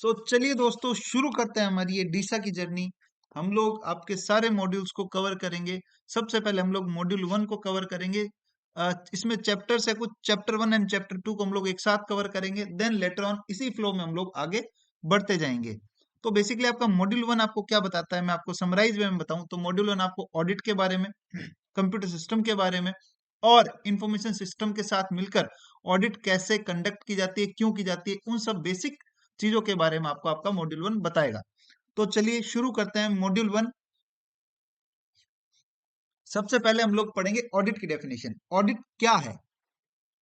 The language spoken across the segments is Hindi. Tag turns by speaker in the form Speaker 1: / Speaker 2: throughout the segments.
Speaker 1: चलिए दोस्तों शुरू करते हैं हमारी ये डीसा की जर्नी। हम लोग आपके सारे मॉड्यूल्स को कवर करेंगे। सबसे पहले हम लोग मॉड्यूल 1 को कवर करेंगे। इसमें चैप्टर्स है कुछ, चैप्टर 1 एंड चैप्टर 2 को हम लोग एक साथ कवर करेंगे। देन लेटर ऑन इसी फ्लो में हम लोग आगे बढ़ते जाएंगे। तो बेसिकली आपका मॉड्यूल 1 आपको क्या बताता है, मैं आपको समराइज वे में बताऊं तो मॉड्यूल 1 आपको ऑडिट के बारे में, कंप्यूटर सिस्टम के बारे में और इंफॉर्मेशन सिस्टम के साथ मिलकर ऑडिट कैसे कंडक्ट की जाती है, क्यों की जाती है, उन सब बेसिक चीजों के बारे में आपको आपका मॉड्यूल 1 बताएगा। तो चलिए शुरू करते हैं मॉड्यूल 1। सबसे पहले हम लोग पढ़ेंगे ऑडिट की डेफिनेशन। ऑडिट क्या है?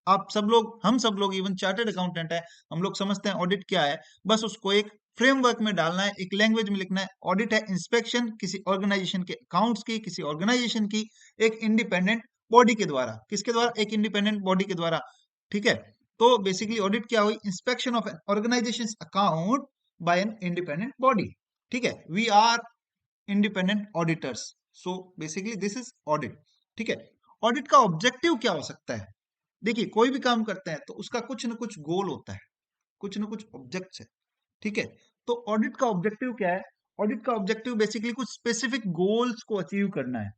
Speaker 1: आप सब लोग, हम सब लोग, इवन चार्टर्ड अकाउंटेंट है, हम लोग समझते हैं ऑडिट क्या है। बस उसको एक फ्रेमवर्क में डालना है, एक लैंग्वेज में लिखना है। ऑडिट है इंस्पेक्शन किसी ऑर्गेनाइजेशन के अकाउंट्स की, किसी ऑर्गेनाइजेशन की एक इंडिपेंडेंट बॉडी के द्वारा। किसके द्वारा? एक इंडिपेंडेंट बॉडी के द्वारा। ठीक है। तो बेसिकली ऑडिट क्या हुई? Inspection of an organisation account by an independent body. ठीक है, we are independent auditors. So basically this is audit. ठीक है। ऑडिट का ऑब्जेक्टिव क्या हो सकता है? देखिए, कोई भी काम करते हैं तो उसका कुछ ना कुछ गोल होता है, कुछ ना कुछ ऑब्जेक्ट्स है। ठीक है। तो ऑडिट का ऑब्जेक्टिव क्या है? ऑडिट का ऑब्जेक्टिव बेसिकली कुछ स्पेसिफिक गोल्स को अचीव करना है।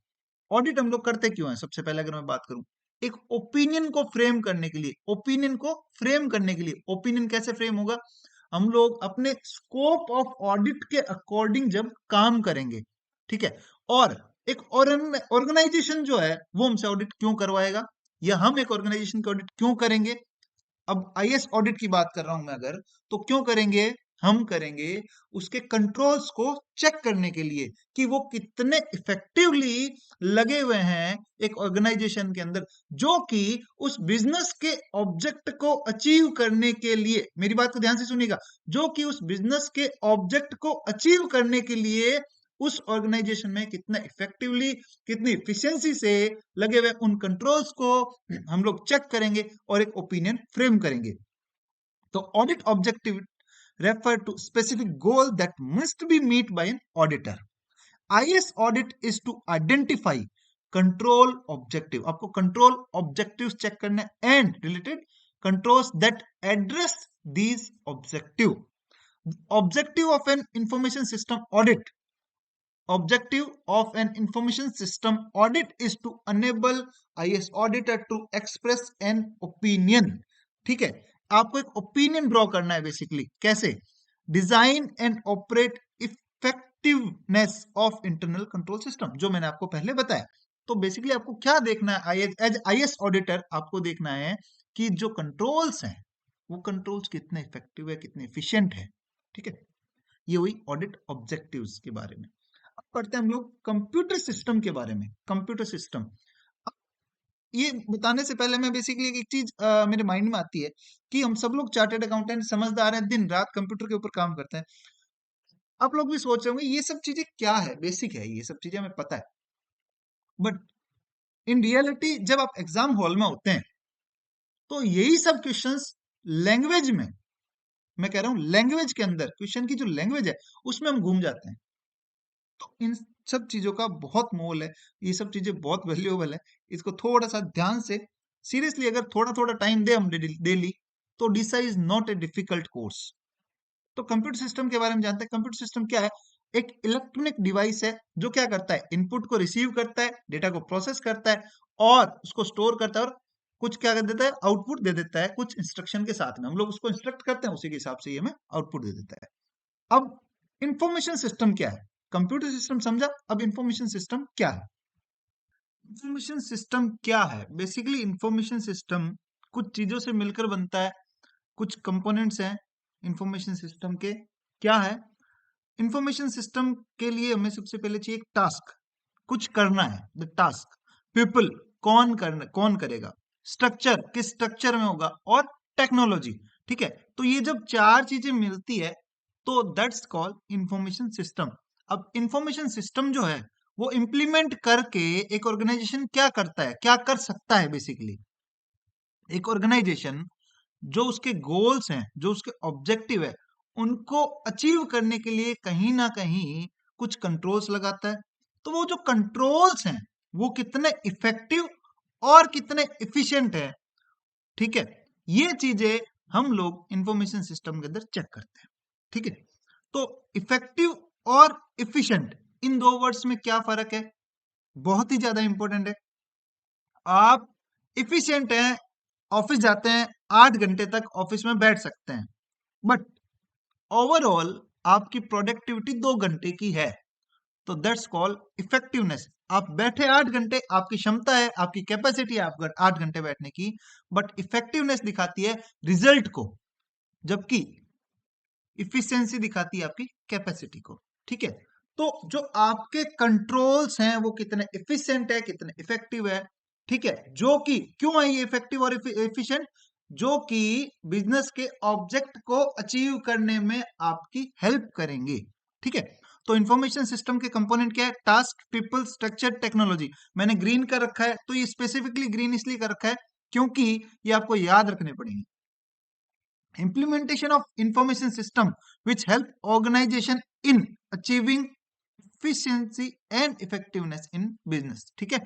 Speaker 1: ऑडिट हम लोग करते क्यों है? सबसे पहले अगर मैं बात करूं, एक ओपिनियन को फ्रेम करने के लिए। ओपिनियन को फ्रेम करने के लिए, ओपिनियन कैसे फ्रेम होगा? हम लोग अपने स्कोप ऑफ ऑडिट के अकॉर्डिंग जब काम करेंगे। ठीक है। और एक ऑर्गेनाइजेशन जो है वो हमसे ऑडिट क्यों करवाएगा, या हम एक ऑर्गेनाइजेशन का ऑडिट क्यों करेंगे? अब आईएएस ऑडिट की बात कर रहा हूं मैं अगर, तो क्यों करेंगे? हम करेंगे उसके कंट्रोल्स को चेक करने के लिए कि वो कितने इफेक्टिवली लगे हुए हैं एक ऑर्गेनाइजेशन के अंदर, जो कि उस बिजनेस के ऑब्जेक्ट को अचीव करने के लिए, मेरी बात को ध्यान से सुनिएगा, जो कि उस बिजनेस के ऑब्जेक्ट को अचीव करने के लिए उस ऑर्गेनाइजेशन में कितना इफेक्टिवली, कितनी इफिशियंसी से लगे हुए उन कंट्रोल्स को हम लोग चेक करेंगे और एक ओपिनियन फ्रेम करेंगे। तो audit objective refer to specific goal that must be met by an auditor. IS audit is to identify control objective, आपको control objectives चेक करना है and related controls that address these objective. Objective of an information system audit. Objective of an information system audit is to enable IS auditor to express an opinion. ठीक है, आपको एक ओपिनियन ड्रॉ करना है बेसिकली। कैसे? Design and operate effectiveness of internal control system, जो मैंने आपको पहले बताया। तो बेसिकली आपको क्या देखना है एज आईएएस ऑडिटर? आपको देखना है कि जो कंट्रोल्स हैं वो कंट्रोल्स कितने इफेक्टिव है, कितने एफिशिएंट है। ठीक है, ये हुई ऑडिट ऑब्जेक्टिव्स के बारे में। अब पढ़ते हैं हम लोग कंप्यूटर सिस्टम के बारे में। कंप्यूटर सिस्टम, ये बताने से पहले मैं बेसिकली एक चीज मेरे माइंड में आती है कि हम सब लोग चार्टर्ड अकाउंटेंट समझदार हैं, दिन रात कंप्यूटर के ऊपर काम करते हैं। आप लोग भी सोच रहे होंगे ये सब चीजें क्या है, बेसिक है, ये सब चीजें हमें पता है। बट इन रियलिटी जब आप एग्जाम हॉल में होते हैं तो यही सब क्वेश्चंस लैंग्वेज में, मैं कह रहा हूं लैंग्वेज के अंदर, क्वेश्चन की जो लैंग्वेज है उसमें हम घूम जाते हैं। तो इन सब चीजों का बहुत मोल है, ये सब चीजें बहुत वैल्यूएबल है। इसको थोड़ा सा ध्यान से, सीरियसली अगर थोड़ा थोड़ा टाइम दे हम डेली, तो DISA is not a difficult course. तो कंप्यूटर सिस्टम के बारे में जानते हैं। कंप्यूटर सिस्टम क्या है? एक इलेक्ट्रॉनिक डिवाइस है जो क्या करता है? इनपुट को रिसीव करता है, डेटा को प्रोसेस करता है और उसको स्टोर करता है, और कुछ क्या कर देता है? आउटपुट दे देता है कुछ इंस्ट्रक्शन के साथ में। हम लोग उसको इंस्ट्रक्ट करते हैं, उसी के हिसाब से ये हमें आउटपुट दे देता है। अब इंफॉर्मेशन सिस्टम क्या है? कंप्यूटर सिस्टम समझा, अब इंफॉर्मेशन सिस्टम क्या है? इंफॉर्मेशन सिस्टम क्या है? बेसिकली इंफॉर्मेशन सिस्टम कुछ चीजों से मिलकर बनता है, कुछ कंपोनेंट्स हैं इंफॉर्मेशन सिस्टम के। क्या है? इंफॉर्मेशन सिस्टम के लिए हमें सबसे पहले चाहिए एक टास्क, कुछ करना है, द टास्क। पीपल, कौन करेगा। स्ट्रक्चर, किस स्ट्रक्चर में होगा, और टेक्नोलॉजी। ठीक है, तो ये जब चार चीजें मिलती है तो दैट्स कॉल्ड इंफॉर्मेशन सिस्टम। अब इंफॉर्मेशन सिस्टम जो है वो इंप्लीमेंट करके एक ऑर्गेनाइजेशन क्या करता है, क्या कर सकता है? बेसिकली एक ऑर्गेनाइजेशन जो उसके गोल्स हैं, जो उसके ऑब्जेक्टिव है, उनको अचीव करने के लिए कहीं ना कहीं कुछ कंट्रोल्स लगाता है। तो वो जो कंट्रोल्स हैं वो कितने इफेक्टिव और कितने इफिशिएंट है, ठीक है, ये चीजें हम लोग इंफॉर्मेशन सिस्टम के अंदर चेक करते हैं। ठीक है। तो इफेक्टिव और इफिशिएंट, इन दो वर्ड्स में क्या फर्क है? बहुत ही ज्यादा इंपॉर्टेंट है। आप इफिशिएंट हैं, ऑफिस जाते हैं, 8 घंटे तक ऑफिस में बैठ सकते हैं, बट ओवरऑल आपकी प्रोडक्टिविटी 2 घंटे की है, तो दैट्स कॉल्ड इफेक्टिवनेस। आप बैठे 8 घंटे, आपकी क्षमता है, आपकी कैपेसिटी है आप 8 घंटे बैठने की, बट इफेक्टिवनेस दिखाती है रिजल्ट को, जबकि इफिशियंसी दिखाती है आपकी कैपेसिटी को। ठीक है, तो जो आपके कंट्रोल्स हैं वो कितने इफिशिएंट है, कितने इफेक्टिव है, ठीक है, जो कि क्यों है ये इफेक्टिव और इफिशिएंट, जो कि बिजनेस के ऑब्जेक्ट को अचीव करने में आपकी हेल्प करेंगे। ठीक है, तो इंफॉर्मेशन सिस्टम के कंपोनेंट क्या है? Task, people, structure, technology. मैंने ग्रीन कर रखा है, तो ये स्पेसिफिकली ग्रीन इसलिए कर रखा है क्योंकि ये आपको याद रखने पड़ेंगे। Implementation of information system which help organization in achieving efficiency and effectiveness in business. ठीक है,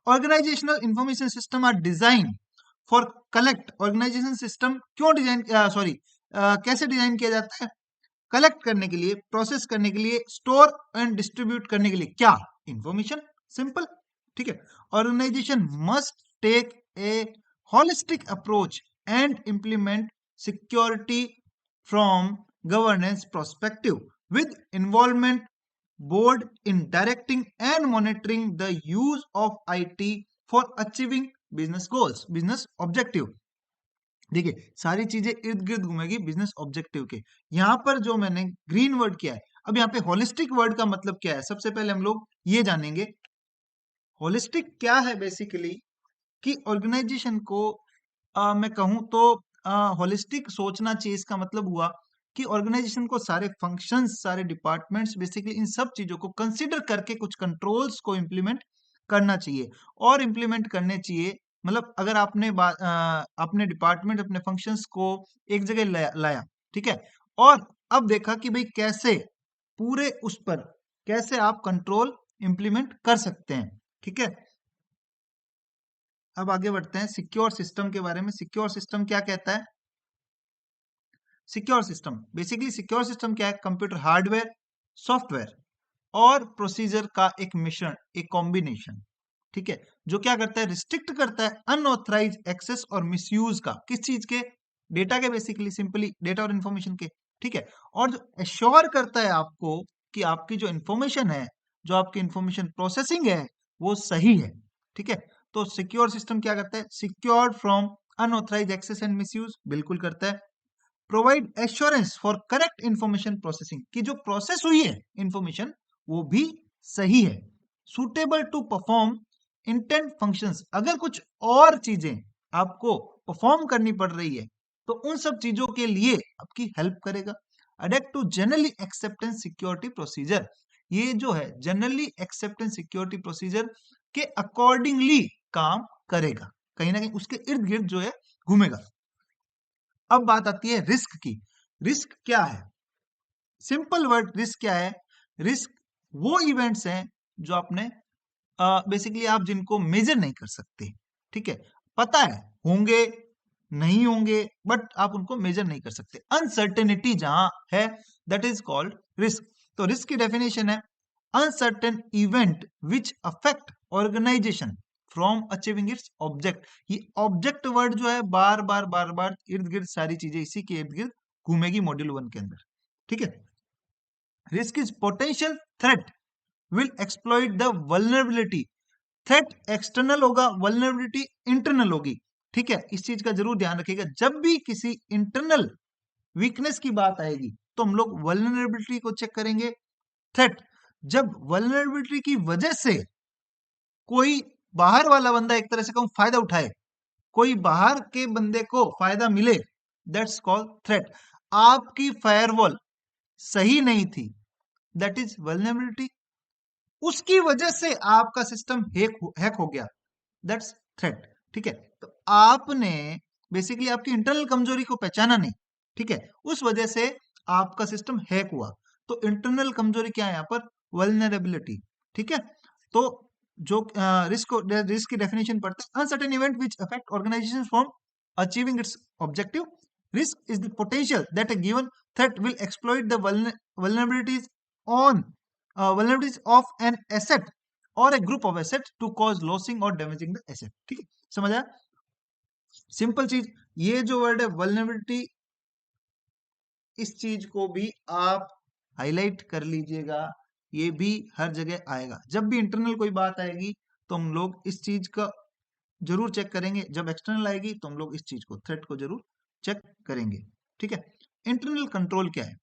Speaker 1: organizational information system are designed for collect, organization system क्यों डिजाइन, सॉरी कैसे डिजाइन किया जाता है? कलेक्ट करने के लिए, प्रोसेस करने के लिए, स्टोर एंड डिस्ट्रीब्यूट करने के लिए, क्या? इंफॉर्मेशन। सिंपल। ठीक है, organisation must take a holistic approach and implement security from governance prospective with involvement board in directing and monitoring the use of IT for achieving business goals, business objective। देखिए, सारी चीजें इर्द गिर्द घूमेगी बिजनेस ऑब्जेक्टिव के। यहां पर जो मैंने ग्रीन वर्ड किया है, अब यहाँ पे होलिस्टिक वर्ड का मतलब क्या है, सबसे पहले हम लोग ये जानेंगे। होलिस्टिक क्या है? बेसिकली कि ऑर्गेनाइजेशन को मैं कहूं तो होलिस्टिक सोचना चाहिए। इसका मतलब हुआ कि ऑर्गेनाइजेशन को सारे फंक्शंस, सारे डिपार्टमेंट्स, बेसिकली इन सब चीजों को कंसीडर करके कुछ कंट्रोल्स को इम्प्लीमेंट करना चाहिए और इम्प्लीमेंट करने चाहिए। मतलब अगर आपने अपने डिपार्टमेंट, अपने फंक्शंस को एक जगह लाया, ठीक है, और अब देखा कि भाई कैसे पूरे उस पर कैसे आप कंट्रोल इम्प्लीमेंट कर सकते हैं। ठीक है, अब आगे बढ़ते हैं सिक्योर सिस्टम के बारे में। सिक्योर सिस्टम क्या कहता है? Secure system, basically secure system क्या है? कंप्यूटर हार्डवेयर, सॉफ्टवेयर और प्रोसीजर का एक मिश्रण, एक कॉम्बिनेशन। ठीक है, जो क्या करता है? रिस्ट्रिक्ट करता है अनऑथराइज एक्सेस और मिसयूज का। किस चीज के? डेटा के, बेसिकली सिंपली डेटा और इंफॉर्मेशन के। ठीक है, और जो एश्योर करता है आपको कि आपकी जो इंफॉर्मेशन है, जो आपकी इंफॉर्मेशन प्रोसेसिंग है, वो सही है। ठीक है, तो सिक्योर सिस्टम क्या करता है? Secured from unauthorised access and misuse, बिल्कुल करता है। Provide assurance for correct information processing, की जो प्रोसेस हुई है इंफॉर्मेशन वो भी सही है। Suitable to perform intent functions, अगर कुछ और चीजें आपको परफॉर्म करनी पड़ रही है तो उन सब चीजों के लिए आपकी हेल्प करेगा। Adept to generally acceptance security procedure, ये जो है जनरली एक्सेप्टेंस सिक्योरिटी प्रोसीजर के अकॉर्डिंगली काम करेगा, कहीं ना कहीं उसके इर्द गिर्द जो है घूमेगा। अब बात आती है रिस्क की। रिस्क क्या है? सिंपल वर्ड, रिस्क क्या है? रिस्क वो इवेंट्स हैं जो आपने बेसिकली आप जिनको मेजर नहीं कर सकते। ठीक है, पता है होंगे, नहीं होंगे, बट आप उनको मेजर नहीं कर सकते। अनसर्टेनिटी जहां है, दैट इज कॉल्ड रिस्क। तो रिस्क की डेफिनेशन है uncertain event which affect organisation from achieving its object. ये ऑब्जेक्ट वर्ड जो है बार बार बार बार इर्द गिर्द सारी चीजें इसी के इर्द गिर्द घूमेगी मॉड्यूल 1 के अंदर। ठीक है, risk is potential threat will exploit the vulnerability. Threat external होगा, वल्नरेबिलिटी इंटरनल होगी। ठीक है, इस चीज का जरूर ध्यान रखिएगा, जब भी किसी इंटरनल वीकनेस की बात आएगी तो हम लोग वल्नरेबिलिटी को चेक करेंगे। थ्रेट, जब वल्नरेबिलिटी की वजह से कोई बाहर वाला बंदा एक तरह से कहूं फायदा उठाए, कोई बाहर के बंदे को फायदा मिले, दैट्स कॉल्ड थ्रेट। आपकी फायरवॉल सही नहीं थी, दैट इज वल्नरेबिलिटी। उसकी वजह से आपका सिस्टम हैक हो गया, दैट्स थ्रेट। ठीक है, तो आपने बेसिकली आपकी इंटरनल कमजोरी को पहचाना नहीं। ठीक है, उस वजह से आपका सिस्टम हैक हुआ। तो इंटरनल कमजोरी क्या है यहाँ पर? वल्नरेबिलिटी। ठीक है, तो जो रिस्क की डेफिनेशन पढ़ते हैं, uncertain event which affect organisation from achieving its objective. Risk is the potential that a given threat will exploit the vulnerabilities on vulnerabilities of an asset or a group of assets to cause losing or damaging the asset. ठीक है, समझ आया? सिंपल चीज, ये जो वर्ड है vulnerability, इस चीज को भी आप हाईलाइट कर लीजिएगा, ये भी हर जगह आएगा। जब भी इंटरनल कोई बात आएगी तो हम लोग इस चीज का जरूर चेक करेंगे, जब एक्सटर्नल आएगी तो हम लोग इस चीज को, थ्रेट को जरूर चेक करेंगे। ठीक है, इंटरनल कंट्रोल क्या है?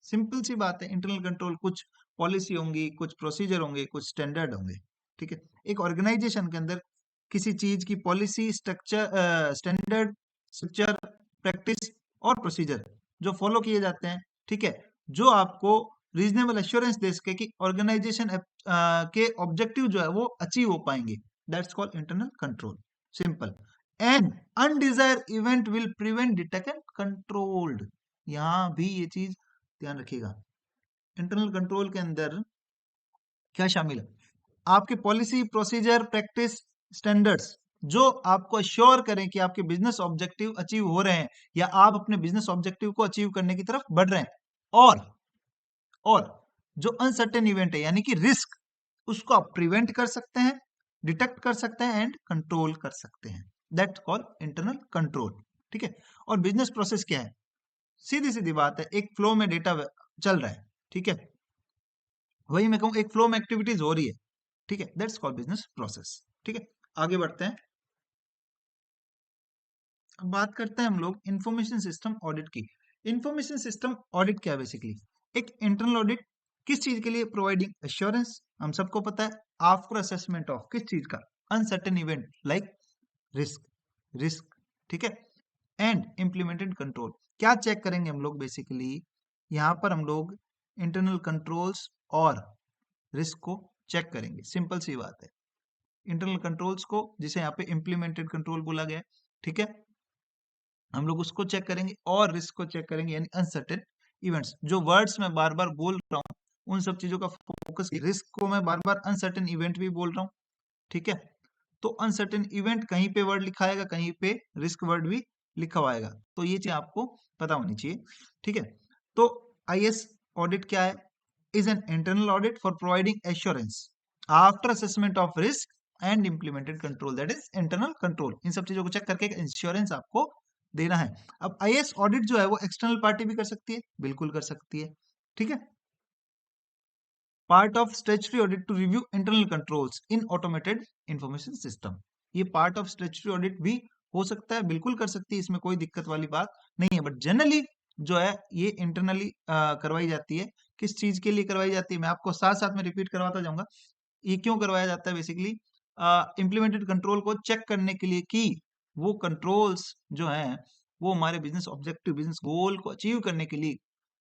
Speaker 1: सिंपल सी बात है, इंटरनल कंट्रोल कुछ पॉलिसी होंगी, कुछ प्रोसीजर होंगे, कुछ स्टैंडर्ड होंगे। ठीक है, एक ऑर्गेनाइजेशन के अंदर किसी चीज की policy, structure, standard, structure, practice और प्रोसीजर जो फॉलो किए जाते हैं, ठीक है, जो आपको रीजनेबल एश्योरेंस दे सके कि ऑर्गेनाइजेशन के ऑब्जेक्टिव जो है वो अचीव हो पाएंगे, that's called internal control. Simple. And undesire event will prevent, detect and controlled. यहां भी ये चीज ध्यान रखिएगा, इंटरनल कंट्रोल के अंदर क्या शामिल है? आपके पॉलिसी, प्रोसीजर, प्रैक्टिस, स्टैंडर्ड्स जो आपको अश्योर करें कि आपके बिजनेस ऑब्जेक्टिव अचीव हो रहे हैं या आप अपने बिजनेस ऑब्जेक्टिव को अचीव करने की तरफ बढ़ रहे हैं। और जो अनसर्टेन इवेंट है यानी कि रिस्क, उसको आप प्रिवेंट कर सकते हैं, डिटेक्ट कर सकते हैं एंड कंट्रोल कर सकते हैं, दैट्स कॉल्ड इंटरनल कंट्रोल। ठीक है, और बिजनेस प्रोसेस क्या है? सीधी सीधी बात है, एक फ्लो में डेटा चल रहा है, ठीक है, वही मैं कहूँ एक फ्लो में एक्टिविटीज हो रही है, ठीक है, दैट्स कॉल्ड बिजनेस प्रोसेस। ठीक है, आगे बढ़ते हैं। अब बात करते हैं हम लोग इंफॉर्मेशन सिस्टम ऑडिट की। इंफॉर्मेशन सिस्टम ऑडिट क्या है? बेसिकली एक इंटरनल ऑडिट किस चीज के लिए? प्रोवाइडिंग एश्योरेंस, हम सबको पता है, आफ्टर असेसमेंट ऑफ किस चीज का? Uncertain event like risk, risk, ठीक है, एंड इम्प्लीमेंटेड कंट्रोल। क्या चेक करेंगे हम लोग? बेसिकली यहाँ पर हम लोग इंटरनल कंट्रोल्स और रिस्क को चेक करेंगे, सिंपल सी बात है। इंटरनल कंट्रोल्स को, जिसे यहाँ पे इम्प्लीमेंटेड कंट्रोल बोला गया है, ठीक है, हम लोग उसको चेक करेंगे और रिस्क को चेक करेंगे, यानी अनसर्टेन इवेंट्स। जो वर्ड्स मैं बार बार बोल रहा हूँ उन सब चीजों का फोकस, रिस्क को मैं बार बार अनसर्टेन इवेंट भी बोल रहा हूँ, ठीक है, तो अनसर्टेन इवेंट कहीं पे वर्ड लिखा आएगा, कहीं पे रिस्क वर्ड भी लिखा हुआ आएगा, तो ये चीज आपको पता होनी चाहिए। ठीक है, तो आईएस ऑडिट क्या है? Is an internal audit for providing assurance after assessment of risk and implemented control, that is internal control. इन सब चीजों को चेक करके इंश्योरेंस आपको देना है। अब आईएएस ऑडिट जो है वो एक्सटर्नल पार्टी भी कर सकती है, बिल्कुल कर सकती है, ठीक है। Part of statutory audit to review internal controls in automated information system, ये पार्ट ऑफ स्टैट्यूटरी ऑडिट भी हो सकता है, बिल्कुल कर सकती है, इसमें कोई दिक्कत वाली बात नहीं है। बट जनरली जो है ये इंटरनली करवाई जाती है। किस चीज के लिए करवाई जाती है मैं आपको साथ साथ में रिपीट करवाता जाऊंगा। ये क्यों करवाया जाता है? बेसिकली इम्प्लीमेंटेड कंट्रोल को चेक करने के लिए कि वो कंट्रोल्स जो हैं वो हमारे बिजनेस ऑब्जेक्टिव, बिजनेस गोल को अचीव करने के लिए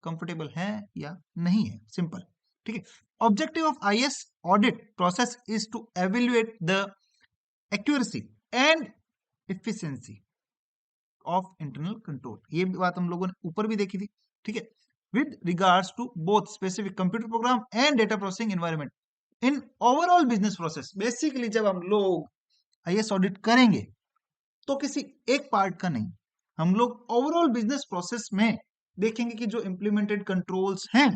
Speaker 1: कंफर्टेबल है या नहीं है, सिंपल। ठीक है, objective of IAS audit process is to evaluate the accuracy and efficiency of internal control. ये बात हम लोगों ने ऊपर भी देखी थी, ठीक है, with regards to both specific computer program and data processing environment in overall business process. Basically जब हम लोग आईएएस ऑडिट करेंगे तो किसी एक पार्ट का नहीं, हम लोग ओवरऑल बिजनेस प्रोसेस में देखेंगे कि जो इंप्लीमेंटेड कंट्रोल्स हैं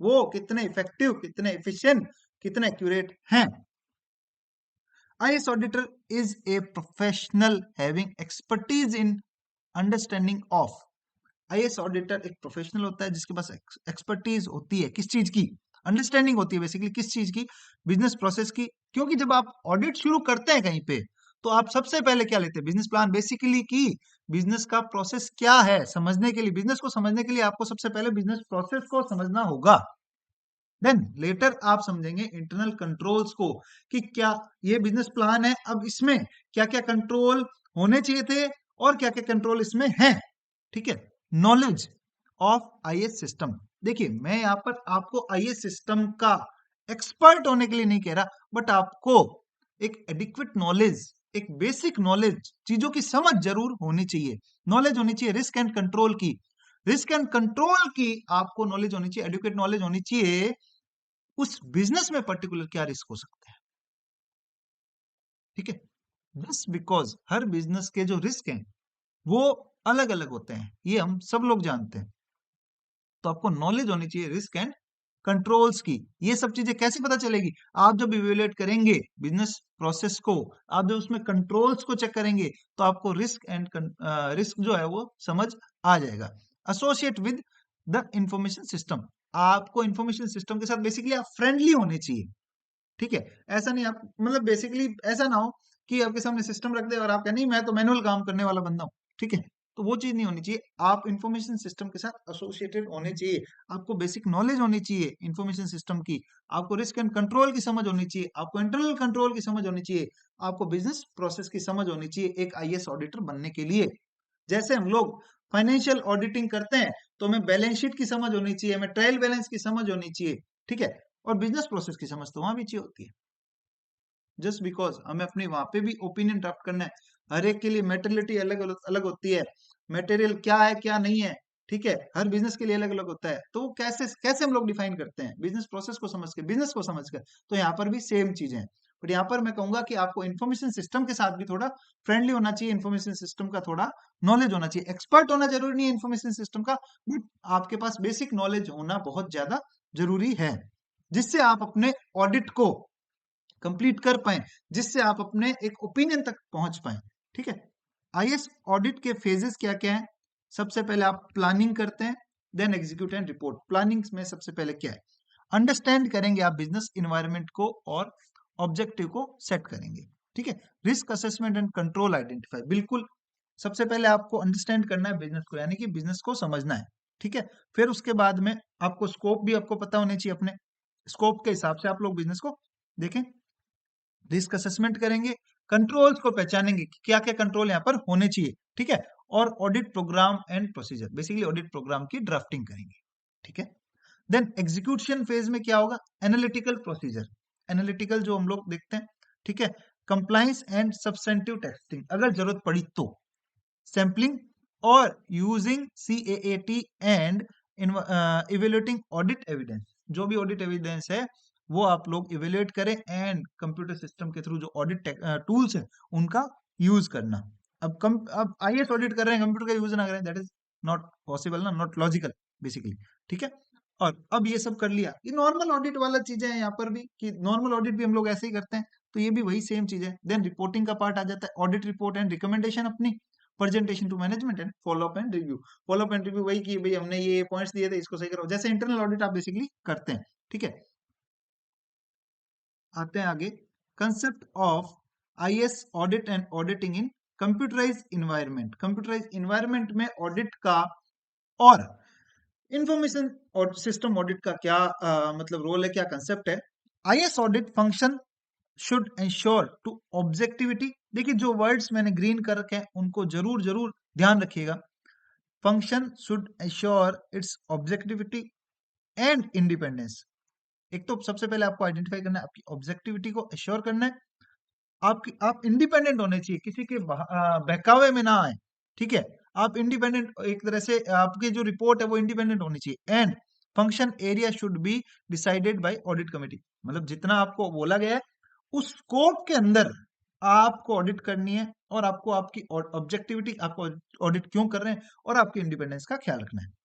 Speaker 1: वो कितने इफेक्टिव, कितने एफिशिएंट, कितने एक्यूरेट हैं। IAS auditor is a professional having expertise in understanding of. IAS auditor एक प्रोफेशनल होता है जिसके पास एक्सपर्टीज होती है, किस चीज की? अंडरस्टैंडिंग होती है बेसिकली, किस चीज की? बिजनेस प्रोसेस की। क्योंकि जब आप ऑडिट शुरू करते हैं कहीं पे तो आप सबसे पहले क्या लेते हैं? बिजनेस प्लान, बेसिकली की बिजनेस का प्रोसेस क्या है समझने के लिए, बिजनेस को समझने के लिए आपको सबसे पहले बिजनेस प्रोसेस को समझना होगा। देन लेटर आप समझेंगे इंटरनल कंट्रोल्स को कि क्या ये बिजनेस प्लान है, अब इसमें क्या क्या कंट्रोल होने चाहिए थे और क्या क्या कंट्रोल इसमें है। ठीक है, नॉलेज ऑफ आईएएस सिस्टम। देखिए मैं यहाँ पर आपको आईएएस सिस्टम का एक्सपर्ट होने के लिए नहीं कह रहा, बट आपको एक एडिक्वेट नॉलेज, एक बेसिक नॉलेज, चीजों की समझ जरूर होनी चाहिए। नॉलेज होनी चाहिए रिस्क एंड कंट्रोल की, रिस्क एंड कंट्रोल की आपको नॉलेज होनी चाहिए, एडुकेट नॉलेज होनी चाहिए उस बिजनेस में पर्टिकुलर क्या रिस्क हो सकता है। ठीक है, जस्ट बिकॉज हर बिजनेस के जो रिस्क हैं वो अलग अलग होते हैं, ये हम सब लोग जानते हैं। तो आपको नॉलेज होनी चाहिए रिस्क एंड कंट्रोल्स की। ये सब चीजें कैसे पता चलेगी? आप जब इवेल्युएट करेंगे बिजनेस प्रोसेस को, आप जब उसमें कंट्रोल्स को चेक करेंगे, तो आपको रिस्क जो है वो समझ आ जाएगा। Associate with the information system, आपको इंफॉर्मेशन सिस्टम के साथ बेसिकली आप फ्रेंडली होने चाहिए। ठीक है, ऐसा नहीं आप मतलब बेसिकली ऐसा ना हो कि आपके सामने सिस्टम रख दे और आप कहें नहीं मैं तो मैनुअल काम करने वाला बंदा हूँ। ठीक है, तो वो चीज नहीं होनी चाहिए। आप इंफॉर्मेशन सिस्टम के साथ एसोसिएटेड होने चाहिए, आपको बेसिक नॉलेज होनी चाहिए इंफॉर्मेशन सिस्टम की, आपको रिस्क एंड कंट्रोल की समझ होनी चाहिए, आपको इंटरनल कंट्रोल की समझ होनी चाहिए, आपको बिजनेस प्रोसेस की समझ होनी चाहिए एक आईएएस ऑडिटर बनने के लिए। जैसे हम लोग फाइनेंशियल ऑडिटिंग करते हैं तो हमें बैलेंस शीट की समझ होनी चाहिए, हमें ट्रायल बैलेंस की समझ होनी चाहिए। ठीक है, और बिजनेस प्रोसेस की समझ तो वहां भी चाहिए होती है। जस्ट बिकॉज हमें अपनी वहां पे भी ओपिनियन ड्राफ्ट करना है। हर एक के लिए मेटेरियलिटी अलग अलग अलग होती है, मटेरियल क्या है क्या नहीं है। ठीक है, हर बिजनेस के लिए अलग अलग होता है, तो वो कैसे कैसे हम लोग डिफाइन करते हैं बिजनेस प्रोसेस को समझ के, बिजनेस को समझ कर। तो यहाँ पर भी सेम चीजें हैं, बट यहाँ पर मैं कहूंगा कि आपको इन्फॉर्मेशन सिस्टम के साथ भी थोड़ा फ्रेंडली होना चाहिए, इन्फॉर्मेशन सिस्टम का थोड़ा नॉलेज होना चाहिए। एक्सपर्ट होना जरूरी नहीं है इन्फॉर्मेशन सिस्टम का, बट आपके पास बेसिक नॉलेज होना बहुत ज्यादा जरूरी है, जिससे आप अपने ऑडिट को कंप्लीट कर पाए, जिससे आप अपने एक ओपिनियन तक पहुंच पाए। ठीक है, आईएएस ऑडिट के फेजेस क्या क्या है? सबसे पहले आप प्लानिंग करते हैं, then execute and report. Planning में सबसे पहले क्या है? अंडरस्टैंड करेंगे आप बिजनेस इन्वायरमेंट को और ऑब्जेक्टिव को सेट करेंगे। ठीक है, risk assessment and control identify, बिल्कुल सबसे पहले आपको अंडरस्टैंड करना है बिजनेस को, यानी कि बिजनेस को समझना है। ठीक है, फिर उसके बाद में आपको स्कोप भी आपको पता होने चाहिए, अपने स्कोप के हिसाब से आप लोग बिजनेस को देखें। रिस्क असेसमेंट करेंगे, कंट्रोल्स को पहचानेंगे कि क्या क्या कंट्रोल यहाँ पर होने चाहिए। ठीक है, और audit program and procedure, basically audit program की ड्राफ्टिंग करेंगे। ठीक है, देन एग्जीक्यूशन फेज में क्या होगा? एनालिटिकल प्रोसीजर, एनालिटिकल जो हम लोग देखते हैं। ठीक है, कंप्लाइंस एंड सब्सटेंटिव टेस्टिंग अगर जरूरत पड़ी तो, सैम्पलिंग और using CAAT and evaluating audit evidence, जो भी ऑडिट एविडेंस है वो आप लोग इवेल्युएट करें एंड कंप्यूटर सिस्टम के थ्रू जो ऑडिट टूल्स हैं उनका यूज करना। अब आईएएस ऑडिट कर रहे हैं, कंप्यूटर का यूज ना करें, दैट इज नॉट पॉसिबल ना, नॉट लॉजिकल बेसिकली। ठीक है, और अब ये सब कर लिया, ये नॉर्मल ऑडिट वाला चीजें हैं यहाँ पर भी, कि नॉर्मल ऑडिट भी हम लोग ऐसे ही करते हैं, तो ये भी वही सेम चीज है। देन रिपोर्टिंग का पार्ट आ जाता है, ऑडिट रिपोर्ट एंड रिकमेंडेशन अपनी, presentation to management and follow up and review. Follow up and review वही कि भाई हमने ये पॉइंट्स दिए थे, इसको सही करो, जैसे इंटरनल ऑडिट आप बेसिकली करते हैं। ठीक है, आते हैं आगे, concept of IAS audit and auditing in computerise environment. Computerise environment में ऑडिट का और इंफॉर्मेशन और सिस्टम ऑडिट का क्या मतलब रोल है, क्या कंसेप्ट है? IAS audit function should ensure to objectivity. देखिए जो वर्ड्स मैंने ग्रीन कर रखे हैं उनको जरूर जरूर ध्यान रखिएगा। Function should ensure it's objectivity and independence. एक तो सबसे पहले आपको आइडेंटिफाई करना है, आपकी ऑब्जेक्टिविटी को एश्योर करना है, आप इंडिपेंडेंट होने चाहिए, किसी के बहकावे में ना आए। ठीक है, आप इंडिपेंडेंट, एक तरह से आपकी जो रिपोर्ट है वो इंडिपेंडेंट होनी चाहिए। And function area should be decided by audit committee, मतलब जितना आपको बोला गया है उस स्कोप के अंदर आपको ऑडिट करनी है, और आपको आपकी ऑब्जेक्टिविटी, आपको ऑडिट क्यों कर रहे हैं, और आपकी इंडिपेंडेंस का ख्याल रखना है।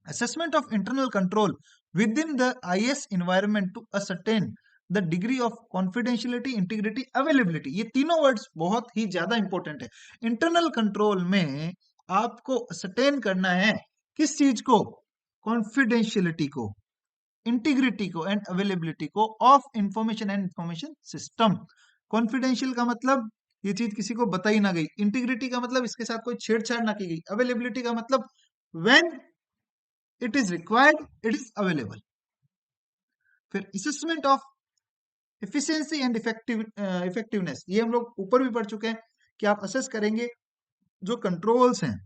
Speaker 1: Assessment of internal control within the IS environment to ascertain the degree of confidentiality, integrity, availability, ये तीनों वर्ड्स बहुत ही ज्यादा इंपॉर्टेंट है। इंटरनल कंट्रोल में आपको ascertain करना है किस चीज को? कॉन्फिडेंशियलिटी को, इंटीग्रिटी को एंड अवेलेबिलिटी को of information and information system. Confidential का मतलब ये चीज किसी को बताई ना गई, इंटीग्रिटी का मतलब इसके साथ कोई छेड़छाड़ ना की गई, अवेलेबिलिटी का मतलब when it is required it is available. फिर assessment of efficiency and effectiveness, ये हम लोग ऊपर भी पढ़ चुके हैं कि आप असेस करेंगे जो कंट्रोल्स हैं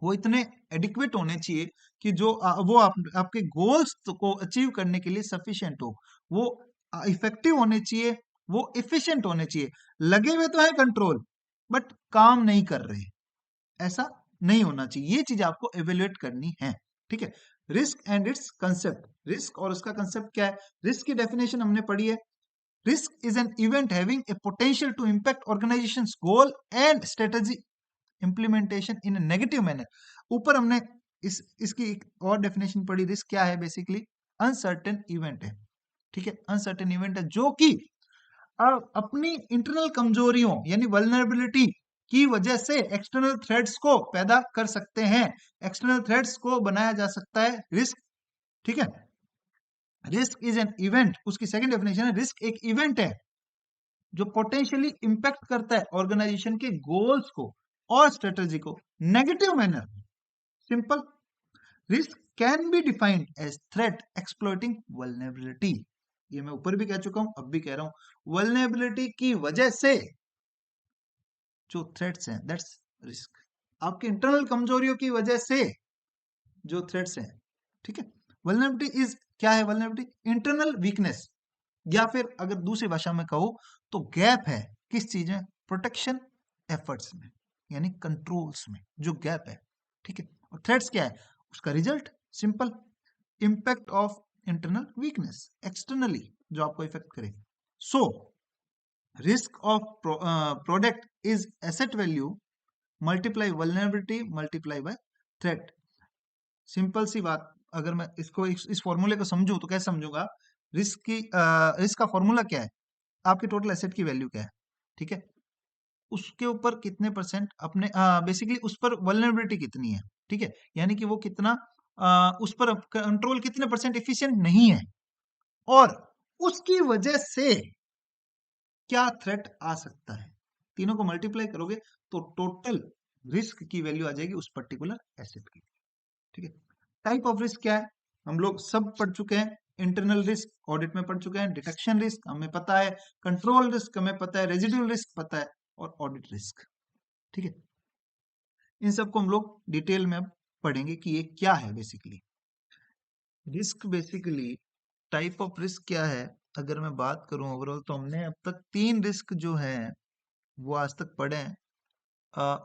Speaker 1: वो इतने एडिक्वेट होने चाहिए कि जो वो आपके गोल्स को अचीव करने के लिए सफिशिएंट हो, वो इफेक्टिव होने चाहिए, वो इफिशिएंट होने चाहिए। लगे हुए तो है कंट्रोल बट काम नहीं कर रहे, ऐसा नहीं होना चाहिए, ये चीज आपको एवेल्युएट करनी है। ठीक है, risk and it's concept, risk और उसका कंसेप्ट क्या है? रिस्क की डेफिनेशन हमने पढ़ी है, risk is an event having a potential to impact organisation's goal and strategy implementation in negative manner. ऊपर हमने इसकी एक और डेफिनेशन पढ़ी, रिस्क क्या है बेसिकली, अनसर्टेन इवेंट है, ठीक है, अनसर्टेन इवेंट है जो कि अपनी इंटरनल कमजोरियों यानी वल्नरेबिलिटी की वजह से एक्सटर्नल थ्रेड्स को पैदा कर सकते हैं, एक्सटर्नल थ्रेड्स को बनाया जा सकता है रिस्क, ठीक है। रिस्क इज एन इवेंट, उसकी सेकंड डेफिनेशन है रिस्क एक इवेंट है जो पोटेंशियली इंपैक्ट करता है ऑर्गेनाइजेशन के गोल्स को और स्ट्रेटजी को negative manner. Simple, risk can be defined as threat exploiting vulnerability, ये मैं ऊपर भी कह चुका हूं, अब भी कह रहा हूं, वल्नरेबिलिटी की वजह से जो थ्रेट्स हैं दैट्स रिस्क, आपके इंटरनल कमजोरियों की वजह से जो थ्रेट्स हैं, ठीक है। वल्नरेबिलिटी इज क्या है, वल्नरेबिलिटी इंटरनल वीकनेस, या फिर अगर दूसरी भाषा में कहूं तो गैप है किस चीज में, प्रोटेक्शन एफर्ट्स में यानी कंट्रोल्स में जो गैप है, ठीक है। और थ्रेट्स क्या है, उसका result simple, impact of internal weakness externally जो आपको इफेक्ट करे। So risk of product is asset value multiply vulnerability multiply by threat. Simple सी बात, अगर मैं इसको इस फॉर्मूले को समझूं तो कैसे समझूंगा, रिस्क का फॉर्मूला क्या है, आपके टोटल एसेट की वैल्यू क्या है, ठीक है, उसके ऊपर कितने परसेंट अपने बेसिकली उस पर वल्नरेबिलिटी कितनी है, ठीक है, यानी कि वो कितना उस पर कंट्रोल कितने परसेंट इफिशिएंट नहीं है, और उसकी वजह से क्या थ्रेट आ सकता है, तीनों को मल्टीप्लाई करोगे तो टोटल रिस्क की वैल्यू आ जाएगी उस पर्टिकुलर एसेट की, ठीक है। टाइप ऑफ रिस्क क्या है, हम लोग सब पढ़ चुके हैं, इंटरनल रिस्क ऑडिट में पढ़ चुके हैं, डिटेक्शन रिस्क हमें पता है, कंट्रोल रिस्क हमें पता है, रेजिडुअल रिस्क पता है, और ऑडिट रिस्क, ठीक है। इन सबको हम लोग डिटेल में अब पढ़ेंगे कि ये क्या है basically. Risk basically type of risk क्या है, अगर मैं बात करूं ओवरऑल तो हमने अब तक 3 रिस्क जो है वो आज तक पढ़े हैं।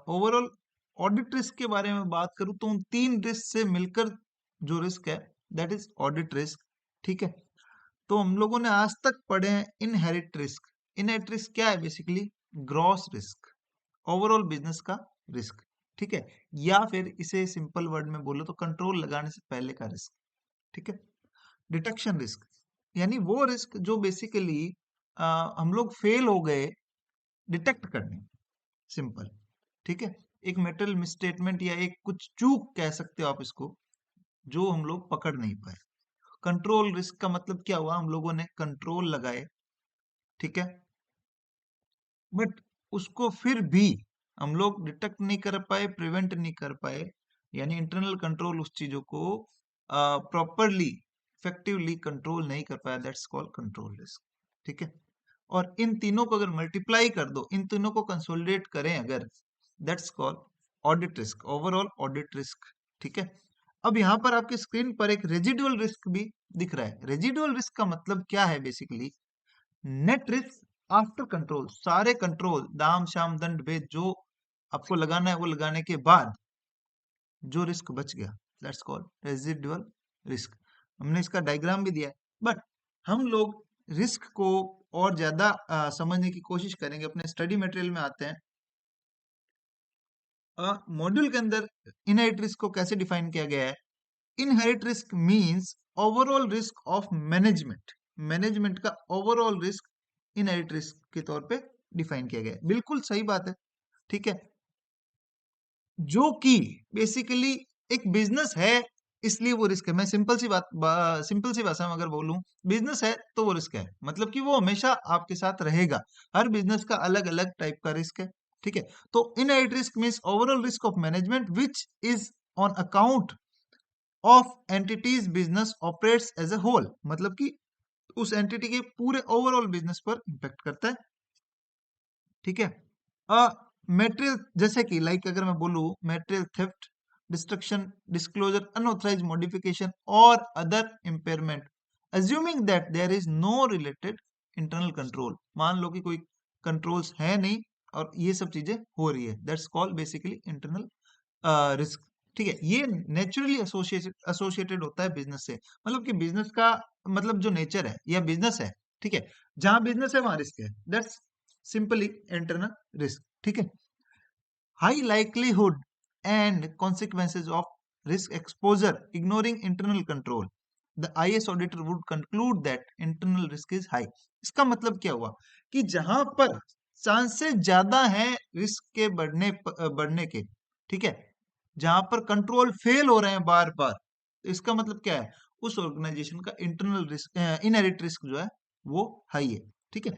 Speaker 1: ओवरऑल ऑडिट रिस्क के बारे में बात करूं तो उन 3 रिस्क से मिलकर जो रिस्क है दैट इज ऑडिट रिस्क, ठीक है। तो हम लोगों ने आज तक पढ़े हैं इनहेरिट रिस्क। इनहेरिट रिस्क क्या है basically, gross risk, overall business का रिस्क, ठीक है, या फिर इसे सिंपल वर्ड में बोलो तो कंट्रोल लगाने से पहले का रिस्क, ठीक है। डिटेक्शन रिस्क यानी वो रिस्क जो बेसिकली हम लोग फेल हो गए डिटेक्ट करने, सिंपल, ठीक है, एक मेटल मिसस्टेटमेंट या एक कुछ चूक कह सकते हो आप इसको, जो हम लोग पकड़ नहीं पाए। कंट्रोल रिस्क का मतलब क्या हुआ, हम लोगों ने कंट्रोल लगाए, ठीक है, बट उसको फिर भी हम लोग डिटेक्ट नहीं कर पाए, प्रिवेंट नहीं कर पाए, यानी इंटरनल कंट्रोल उस चीजों को प्रॉपरली इफेक्टिवली कंट्रोल नहीं कर पाया, दैट्स कॉल्ड कंट्रोल रिस्क, ठीक है। और इन तीनों को अगर मल्टीप्लाई कर दो, इन तीनों को कंसोलिडेट करें अगर, that's called audit risk, overall audit risk, ठीक है। अब यहाँ पर आपकी स्क्रीन पर एक रेजिडुअल रिस्क भी दिख रहा है। रेजिडुअल रिस्क का मतलब क्या है basically, net risk after control, सारे कंट्रोल दाम शाम दंड भेद जो आपको लगाना है वो लगाने के बाद जो रिस्क बच गया, दैट्स कॉल्ड रेजिडुअल रिस्क। हमने इसका डायग्राम भी दिया है, बट हम लोग रिस्क को और ज्यादा समझने की कोशिश करेंगे। अपने स्टडी मटेरियल में आते हैं, मॉड्यूल के अंदर इनहेरिट रिस्क को कैसे डिफाइन किया गया है। Inherit risk means overall risk of management, management का ओवरऑल रिस्क इनहेरिट रिस्क के तौर पे डिफाइन किया गया है। बिल्कुल सही बात है, ठीक है, जो कि बेसिकली एक बिजनेस है इसलिए वो रिस्क है। मैं सिंपल सी सिंपल सी भाषा में अगर बोलूं, बिजनेस है तो वो रिस्क है, मतलब कि वो हमेशा आपके साथ रहेगा। हर बिजनेस का अलग अलग टाइप का रिस्क है, ठीक है। तो inherit risk means overall risk of management which is on account of entities business operates as a whole, मतलब कि उस एंटिटी के पूरे ओवरऑल बिजनेस पर इंपैक्ट करता है, ठीक है। मेटेरियल जैसे कि लाइक अगर मैं बोलूं material theft, destruction, disclosure, unauthorised modification और other impairment, assuming that there is no related internal control, मान लो कि कोई कंट्रोल्स है नहीं और ये सब चीजें हो रही है, that's called basically internal risk, ठीक है। ये नेचुरली एसोसिएटेड होता है बिजनेस से, मतलब कि बिजनेस का मतलब जो नेचर है या बिजनेस है, ठीक है, जहां बिजनेस है वहां रिस्क है, दैट्स सिंपली इंटरनल रिस्क, ठीक है। High likelihood and consequences of risk exposure ignoring internal control, the IAS auditor would conclude that internal risk is high. इसका मतलब क्या हुआ कि जहां पर चांसेस ज्यादा हैं रिस्क के बढ़ने के, ठीक है, जहां पर कंट्रोल फेल हो रहे हैं बार बार, तो इसका मतलब क्या है, उस ऑर्गेनाइजेशन का इंटरनल रिस्क, इनहेरिट रिस्क जो है वो हाई है। ठीक है,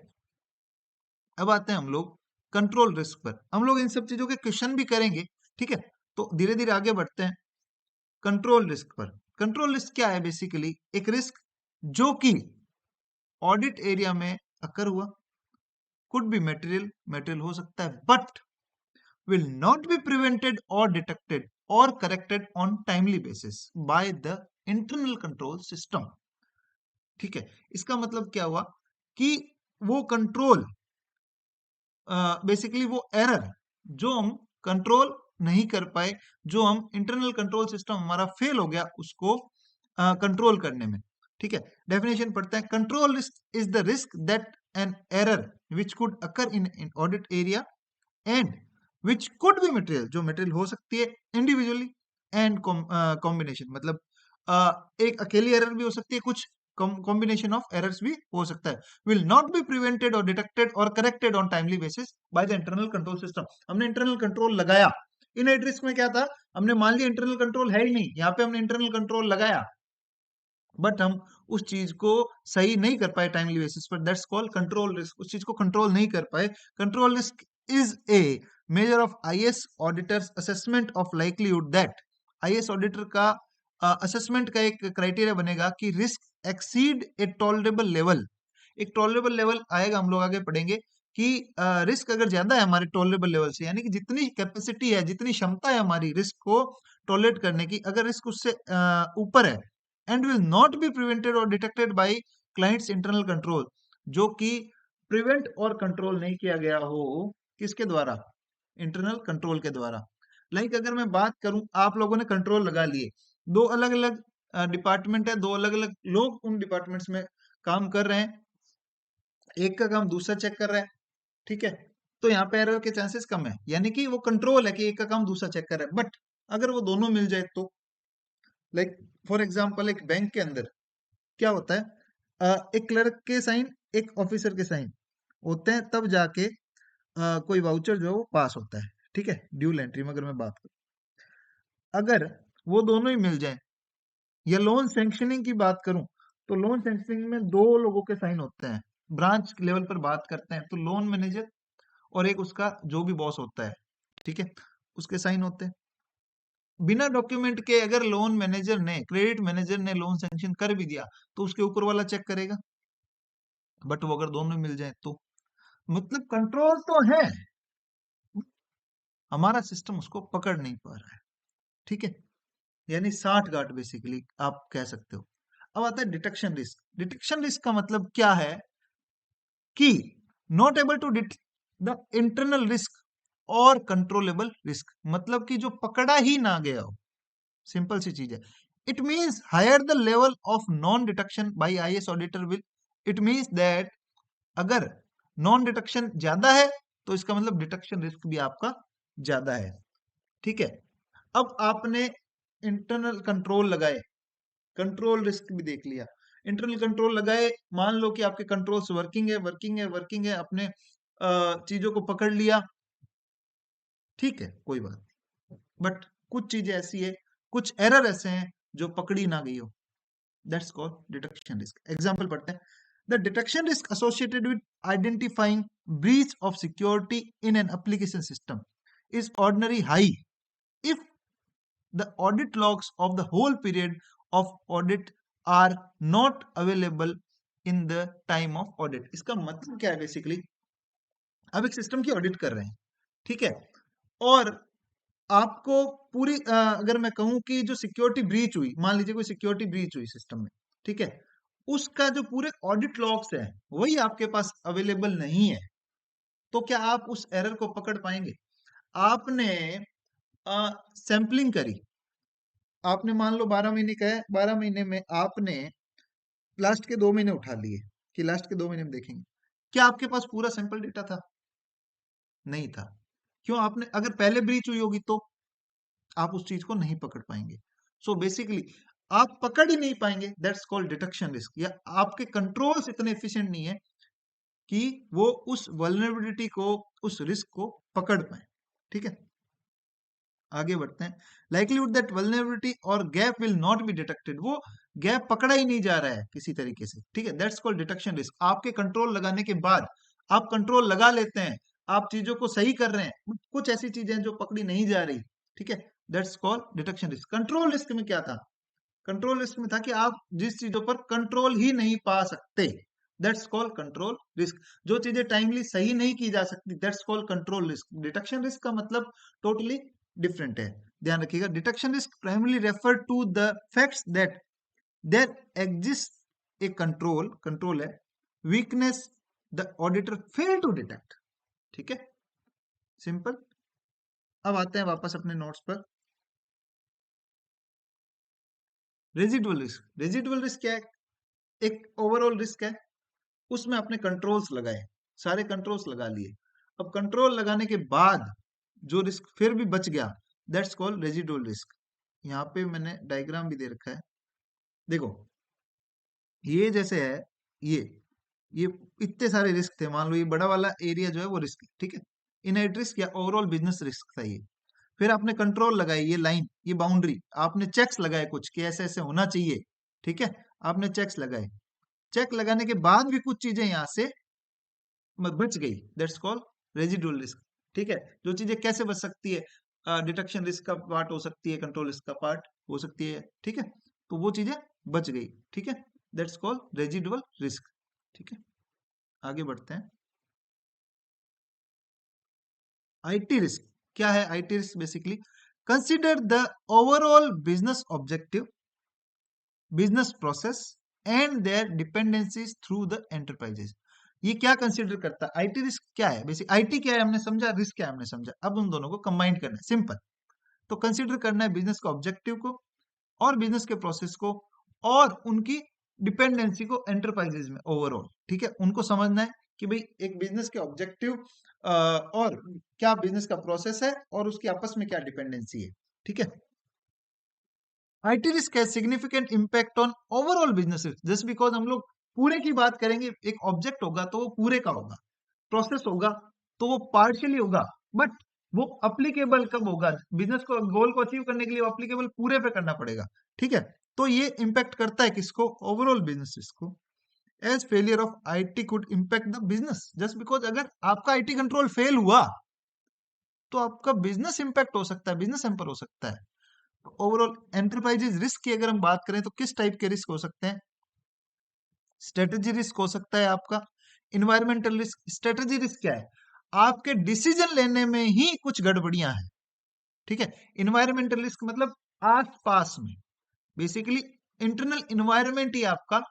Speaker 1: अब आते हैं हम लोग कंट्रोल रिस्क पर। हम लोग इन सब चीजों के क्वेश्चन भी करेंगे। ठीक है, तो धीरे धीरे आगे बढ़ते हैं कंट्रोल रिस्क पर। कंट्रोल रिस्क क्या है? बेसिकली एक रिस्क जो कि ऑडिट एरिया में अकर हुआ, कुड बी मटेरियल, मटेरियल हो सकता है, but will not be prevented or detected or corrected on timely basis by the internal control system। ठीक है, इसका मतलब क्या हुआ कि वो कंट्रोल, बेसिकली वो एरर जो हम कंट्रोल नहीं कर पाए, जो हम इंटरनल कंट्रोल सिस्टम हमारा फेल हो गया उसको कंट्रोल करने में। ठीक है, डेफिनेशन पढ़ते हैं। Control risk is the risk that an error which could occur in audit area and which could be material, जो मटेरियल हो सकती है इंडिविजुअली एंड कॉम्बिनेशन, मतलब एक अकेली एरर भी हो सकती है, कुछ कॉम्बिनेशन ऑफ एरर्स भी हो सकता है। विल नॉट बी प्रिवेंटेड और डिटेक्टेड और corrected on timely basis by the internal control system. हमने इंटरनल कंट्रोल लगाया, इन रिस्क में क्या था, हमने मान लिया इंटरनल कंट्रोल है ही नहीं, यहाँ पे हमने इंटरनल कंट्रोल लगाया बट हम उस चीज को सही नहीं कर पाए टाइमली बेसिस पर, दैट्स कॉल्ड कंट्रोल रिस्क। उस चीज को कंट्रोल नहीं कर पाए। Control risk is a measure of IAS auditors assessment of likelihood that, IAS auditor का असेसमेंट का एक क्राइटेरिया बनेगा कि रिस्क एक्सीड ए टॉलरेबल लेवल। एक टॉलरेबल लेवल आएगा, हम लोग आगे पढ़ेंगे कि रिस्क अगर ज्यादा है हमारे टॉलरेबल लेवल से, यानी कि जितनी कैपेसिटी है, जितनी क्षमता है हमारी रिस्क को टॉलरेट करने की, अगर रिस्क उससे ऊपर है, and will not be prevented और detected by clients internal control, जो कि प्रिवेंट और कंट्रोल नहीं किया गया हो, किसके द्वारा? इंटरनल कंट्रोल के द्वारा। लाइक अगर मैं बात करूं, आप लोगों ने कंट्रोल लगा लिए, दो अलग अलग डिपार्टमेंट है, दो अलग अलग लोग उन डिपार्टमेंट्स में काम कर रहे हैं, एक का काम दूसरा चेक कर रहा है। ठीक है, तो यहाँ पे एरर के चांसेस कम है, यानी कि वो कंट्रोल है कि एक का काम दूसरा चेक कर रहा है। बट अगर वो दोनों मिल जाए तो, लाइक फॉर एग्जांपल एक बैंक के अंदर क्या होता है, एक क्लर्क के साइन, एक ऑफिसर के साइन होते हैं, तब जाके कोई वाउचर जो है वो पास होता है। ठीक है, ड्यूल एंट्री में अगर मैं बात करूं, अगर वो दोनों ही मिल जाए, या लोन सैंक्शनिंग की बात करूं, तो लोन सैंक्शनिंग में दो लोगों के साइन होते हैं, ब्रांच लेवल पर बात करते हैं तो लोन मैनेजर और एक उसका जो भी बॉस होता है, ठीक है, उसके साइन होते हैं। बिना डॉक्यूमेंट के अगर लोन मैनेजर ने, क्रेडिट मैनेजर ने लोन सैंक्शन कर भी दिया, तो उसके ऊपर वाला चेक करेगा। बट वो अगर दोनों मिल जाए तो, मतलब कंट्रोल तो है, हमारा सिस्टम उसको पकड़ नहीं पा रहा है। ठीक है, यानी 60 गांठ बेसिकली आप कह सकते हो। अब आता है डिटेक्शन रिस्क। डिटेक्शन रिस्क का मतलब क्या है कि not able to detect the internal risk और कंट्रोलेबल रिस्क, मतलब कि जो पकड़ा ही ना गया हो, सिंपल सी चीज है। It means higher the level of non detection by IAS auditor will, it means that अगर नॉन डिटेक्शन ज्यादा है तो इसका मतलब डिटेक्शन रिस्क भी आपका ज्यादा है। ठीक है, अब आपने इंटरनल कंट्रोल लगाए, कंट्रोल रिस्क भी देख लिया, इंटरनल कंट्रोल लगाए, मान लो कि आपके कंट्रोल्स वर्किंग है, वर्किंग है, वर्किंग है, अपने चीजों को पकड़ लिया, ठीक है, कोई बात नहीं। बट कुछ चीजें ऐसी है, कुछ एरर ऐसे हैं जो पकड़ी ना गई हो, that's called detection risk. Example पढ़ते हैं। The detection risk associated with identifying breach of security in an application system is ordinary high if the audit logs of the whole period of audit are not available in the time of audit। इसका मतलब क्या है बेसिकली, आप एक सिस्टम की ऑडिट कर रहे हैं, ठीक है, और आपको पूरी अगर मैं कहूं कि जो सिक्योरिटी ब्रीच हुई, मान लीजिए कोई सिक्योरिटी ब्रीच हुई सिस्टम में, ठीक है, उसका जो पूरे ऑडिट लॉग्स है वही आपके पास अवेलेबल नहीं है, तो क्या आप उस एरर को पकड़ पाएंगे? आपने सैंपलिंग करी, आपने मान लो 12 महीने का है, 12 महीने में आपने लास्ट के 2 महीने उठा लिए कि लास्ट के 2 महीने में देखेंगे, क्या आपके पास पूरा सैंपल डेटा था? नहीं था। क्यों? आपने अगर पहले ब्रीच हुई होगी तो आप उस चीज को नहीं पकड़ पाएंगे। सो बेसिकली आप पकड़ ही नहीं पाएंगे, दैट्स कॉल्ड डिटेक्शन रिस्क, या आपके कंट्रोल्स इतने एफिशिएंट नहीं है कि वो उस वल्नरेबिलिटी को, उस रिस्क को पकड़ पाए। ठीक है, आगे बढ़ते हैं। लाइक्लीहुड दैट वल्नरेबिलिटी और gap will not be detected, वो गैप पकड़ा ही नहीं जा रहा है किसी तरीके से। ठीक है, दैट्स कॉल्ड डिटेक्शन रिस्क। आपके कंट्रोल लगाने के बाद, आप कंट्रोल लगा लेते हैं, आप चीजों को सही कर रहे हैं, कुछ ऐसी चीजें हैं जो पकड़ी नहीं जा रही। ठीक है, that's called detection risk. Control risk में क्या था? कंट्रोल रिस्क में था कि आप जिस चीजों पर कंट्रोल ही नहीं पा सकते, दैट्स कॉल्ड कंट्रोल रिस्क। जो चीजें टाइमली सही नहीं की जा सकती, that's called control risk. Detection risk का मतलब टोटली डिफरेंट है, ध्यान रखिएगा। Detection risk primarily refer to the facts that there exist a control है weakness the auditor fail to detect. ठीक है, सिंपल। अब आते हैं वापस अपने नोट्स पर। रेजिडुअल रिस्क, रेजिडुअल रिस्क क्या है? एक ओवरऑल रिस्क है, उसमें आपने कंट्रोल्स लगाए, सारे कंट्रोल्स लगा लिए। अब कंट्रोल लगाने के बाद जो रिस्क फिर भी बच गया, दैट्स कॉल्ड रेजिडुअल रिस्क। यहाँ पे मैंने डायग्राम भी दे रखा है, देखो। ये जैसे है, ये इतने सारे रिस्क थे, मान लो ये बड़ा वाला एरिया जो है वो रिस्क है। ठीक है, इनहेरिट रिस्क या ओवरऑल बिजनेस रिस्क था ये। फिर आपने कंट्रोल लगाई, ये लाइन, ये बाउंड्री, आपने चेक्स लगाए कुछ कि ऐसे ऐसे होना चाहिए। ठीक है, आपने चेक्स लगाए, चेक लगाने के बाद भी कुछ चीजें यहाँ से बच गई, दैट्स कॉल्ड रेजिडुअल रिस्क। ठीक है, जो चीजें कैसे बच सकती है, डिटेक्शन रिस्क का पार्ट हो सकती है, कंट्रोल रिस्क का पार्ट हो सकती है। ठीक है, तो वो चीजें बच गई। ठीक है, दैट्स कॉल्ड रेजिडुअल रिस्क। ठीक है, आगे बढ़ते हैं। आईटी रिस्क क्या है? IT risk basically consider the overall business objective, business process and their dependencies through the enterprises. ये क्या कंसीडर करता है? आईटी रिस्क क्या है? बेसिक आईटी क्या है हमने समझा, रिस्क क्या है हमने समझा, अब उन दोनों को कंबाइन करना है, सिंपल। तो कंसीडर करना है बिजनेस के ऑब्जेक्टिव को और बिजनेस के प्रोसेस को और उनकी डिपेंडेंसी को एंटरप्राइजेस में ओवरऑल। ठीक है, उनको समझना है कि भाई एक बिजनेस के ऑब्जेक्टिव और क्या बिजनेस का प्रोसेस है और उसकी आपस में क्या डिपेंडेंसी है। ठीक है, आईटी रिस्क है significant impact on overall business risk, just because हम लोग पूरे की बात करेंगे, एक ऑब्जेक्ट होगा तो वो पूरे का होगा, प्रोसेस होगा तो वो पार्शियली होगा, बट वो अप्लीकेबल कब होगा? बिजनेस को, गोल को अचीव करने के लिए अप्लीकेबल पूरे पे करना पड़ेगा। ठीक है, तो ये इम्पैक्ट करता है किसको? ओवरऑल बिजनेस रिस्क को। As failure of IT could impact the business, just because अगर आपका आईटी कंट्रोल फेल हुआ तो आपका बिजनेस इंपैक्ट हो सकता है, बिजनेस हैम्पर हो सकता है। ओवरऑल एंटरप्राइजेज रिस्क की अगर हम बात करें तो किस टाइप के रिस्क हो सकते हैं? स्ट्रेटेजी रिस्क हो सकता है आपका, इन्वायरमेंटल रिस्क। स्ट्रेटेजी रिस्क क्या है? आपके डिसीजन लेने में ही कुछ गड़बड़ियां हैं। ठीक है, इन्वायरमेंटल रिस्क मतलब आसपास में, बेसिकली इंटरनल इन्वायरमेंट ही आपका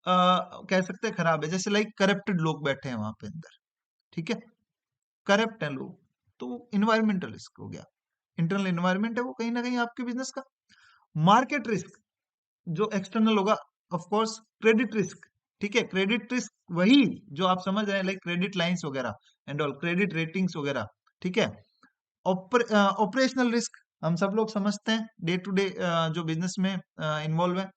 Speaker 1: कह सकते हैं खराब है, जैसे लाइक करप्टेड लोग बैठे हैं वहां पे अंदर। ठीक है, करप्ट है लोग, तो इन्वायरमेंटल रिस्क हो गया। इंटरनल इन्वायरमेंट है वो कहीं ना कहीं आपके बिजनेस का। मार्केट रिस्क जो एक्सटर्नल होगा, ऑफ कोर्स क्रेडिट रिस्क। ठीक है, क्रेडिट रिस्क वही जो आप समझ रहे हैं, लाइक क्रेडिट लाइंस वगैरह एंड ऑल, क्रेडिट रेटिंग्स वगैरह। ठीक है, ऑपरेशनल रिस्क हम सब लोग समझते हैं, डे टू डे जो बिजनेस में इन्वॉल्व है।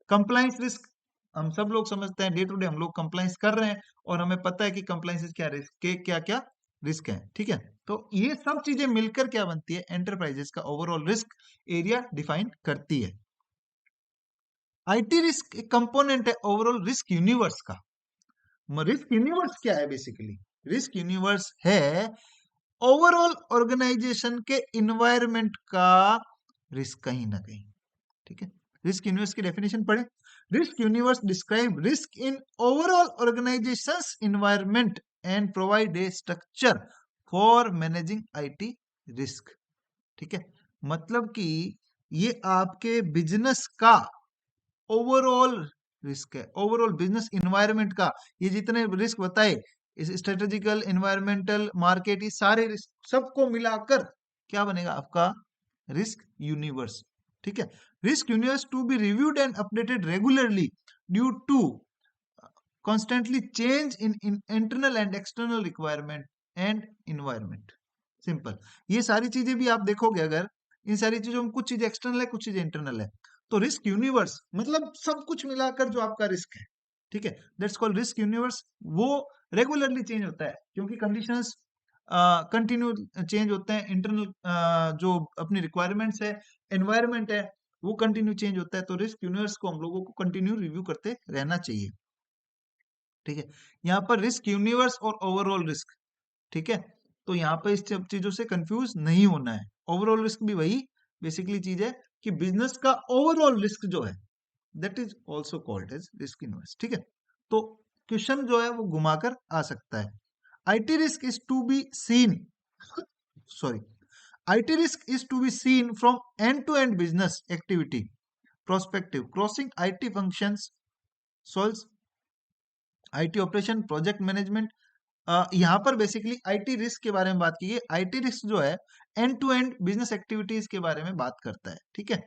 Speaker 1: कंप्लाइंस रिस्क हम सब लोग समझते हैं, डे टू डे हम लोग कंप्लाइंस कर रहे हैं और हमें पता है कि कंप्लाइंस क्या रिस्क के क्या क्या रिस्क है। ठीक है, तो ये सब चीजें मिलकर क्या बनती है? एंटरप्राइजेस का ओवरऑल रिस्क एरिया डिफाइन करती है। आईटी रिस्क एक कंपोनेंट है ओवरऑल रिस्क यूनिवर्स का। रिस्क यूनिवर्स क्या है? बेसिकली रिस्क यूनिवर्स है ओवरऑल ऑर्गेनाइजेशन के इन्वायरमेंट का रिस्क कहीं ना कहीं। ठीक है, रिस्क यूनिवर्स की डेफिनेशन पढ़े। Risk universe describe risk in overall organisations environment and provide a structure for managing IT risk. ठीक है, मतलब कि ये आपके बिजनेस का ओवरऑल रिस्क है, ओवरऑल बिजनेस इन्वायरमेंट का। ये जितने रिस्क बताए, इस स्ट्रेटेजिकल, इन्वायरमेंटल, मार्केट, ये सारे रिस्क सबको मिलाकर क्या बनेगा आपका? Risk universe. ठीक है, risk universe to be reviewed and updated regularly due to constantly change in internal and external requirement and environment. Simple, ये सारी चीजें भी आप देखोगे अगर इन सारी चीजों में कुछ चीजें एक्सटर्नल है, कुछ चीजें इंटरनल है। तो रिस्क यूनिवर्स मतलब सब कुछ मिलाकर जो आपका रिस्क है, ठीक है, दैट्स कॉल्ड रिस्क यूनिवर्स। वो रेगुलरली चेंज होता है क्योंकि कंडीशंस कंटिन्यू चेंज होते हैं। इंटरनल जो अपनी रिक्वायरमेंट्स है, एनवायरनमेंट है, वो कंटिन्यू चेंज होता है। तो रिस्क यूनिवर्स को हम लोगों को कंटिन्यू रिव्यू करते रहना चाहिए, ठीक है। यहाँ पर रिस्क यूनिवर्स और ओवरऑल रिस्क, ठीक है, तो यहाँ पर इस सब चीजों से कंफ्यूज नहीं होना है। ओवरऑल रिस्क भी वही बेसिकली चीज है कि बिजनेस का ओवरऑल रिस्क जो है that is also called as risk universe, ठीक है। तो क्वेश्चन जो है वो घुमाकर आ सकता है। IT risk is to be seen, sorry, IT risk is to be seen from end-to-end business activity perspective, crossing IT functions, solves IT operation, project management। यहाँ पर बेसिकली IT रिस्क के बारे में बात की है। IT रिस्क जो है end to end business activities के बारे में बात करता है, ठीक है,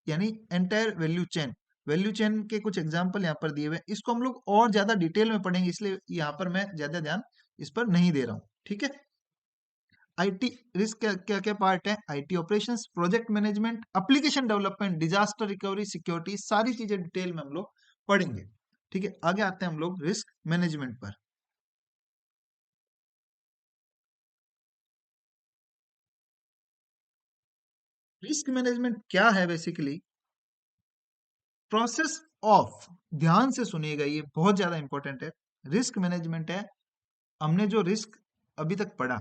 Speaker 1: यानी entire value chain. Value chain के कुछ एग्जांपल यहाँ पर दिए हुए हैं, इसको हम लोग और ज्यादा डिटेल में पढ़ेंगे, इसलिए यहाँ पर मैं ज्यादा ध्यान इस पर नहीं दे रहा हूँ, ठीक है। IT रिस्क क्या क्या क्या पार्ट है? IT operations, project management, application development, disaster recovery, security, सारी चीजें डिटेल में हम लोग पढ़ेंगे, ठीक है। आगे आते हैं हम लोग रिस्क मैनेजमेंट पर। रिस्क मैनेजमेंट क्या है? बेसिकली प्रोसेस ऑफ, ध्यान से सुनिएगा, ये बहुत ज्यादा इंपॉर्टेंट है। रिस्क मैनेजमेंट है, हमने जो रिस्क अभी तक पढ़ा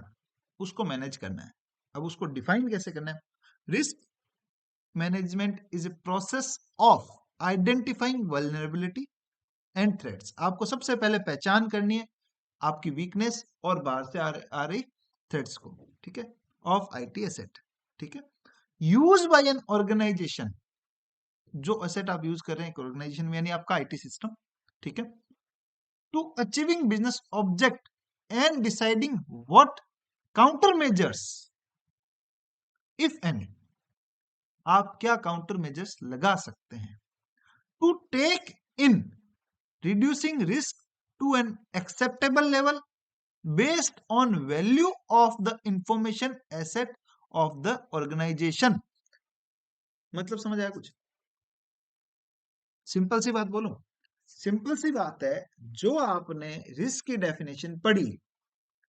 Speaker 1: उसको मैनेज करना है। अब उसको डिफाइन कैसे करना है? Risk management is a process of identifying vulnerability and threats. आपको सबसे पहले पहचान करनी है आपकी वीकनेस और बाहर से आ रही थ्रेट्स को, ठीक है, ऑफ IT एसेट, ठीक है, यूज बाय एन ऑर्गेनाइजेशन। जो एसेट आप यूज कर रहे हैं ऑर्गेनाइजेशन में, यानी आपका IT सिस्टम, ठीक है, to achieving business object and deciding what counter measures, if any, आप क्या काउंटर मेजर्स लगा सकते हैं to take in reducing risk to an acceptable level based on value of the information asset of the organisation. मतलब समझ आया कुछ? सिंपल सी बात बोलूं, सिंपल सी बात है, जो आपने रिस्क की डेफिनेशन पढ़ी,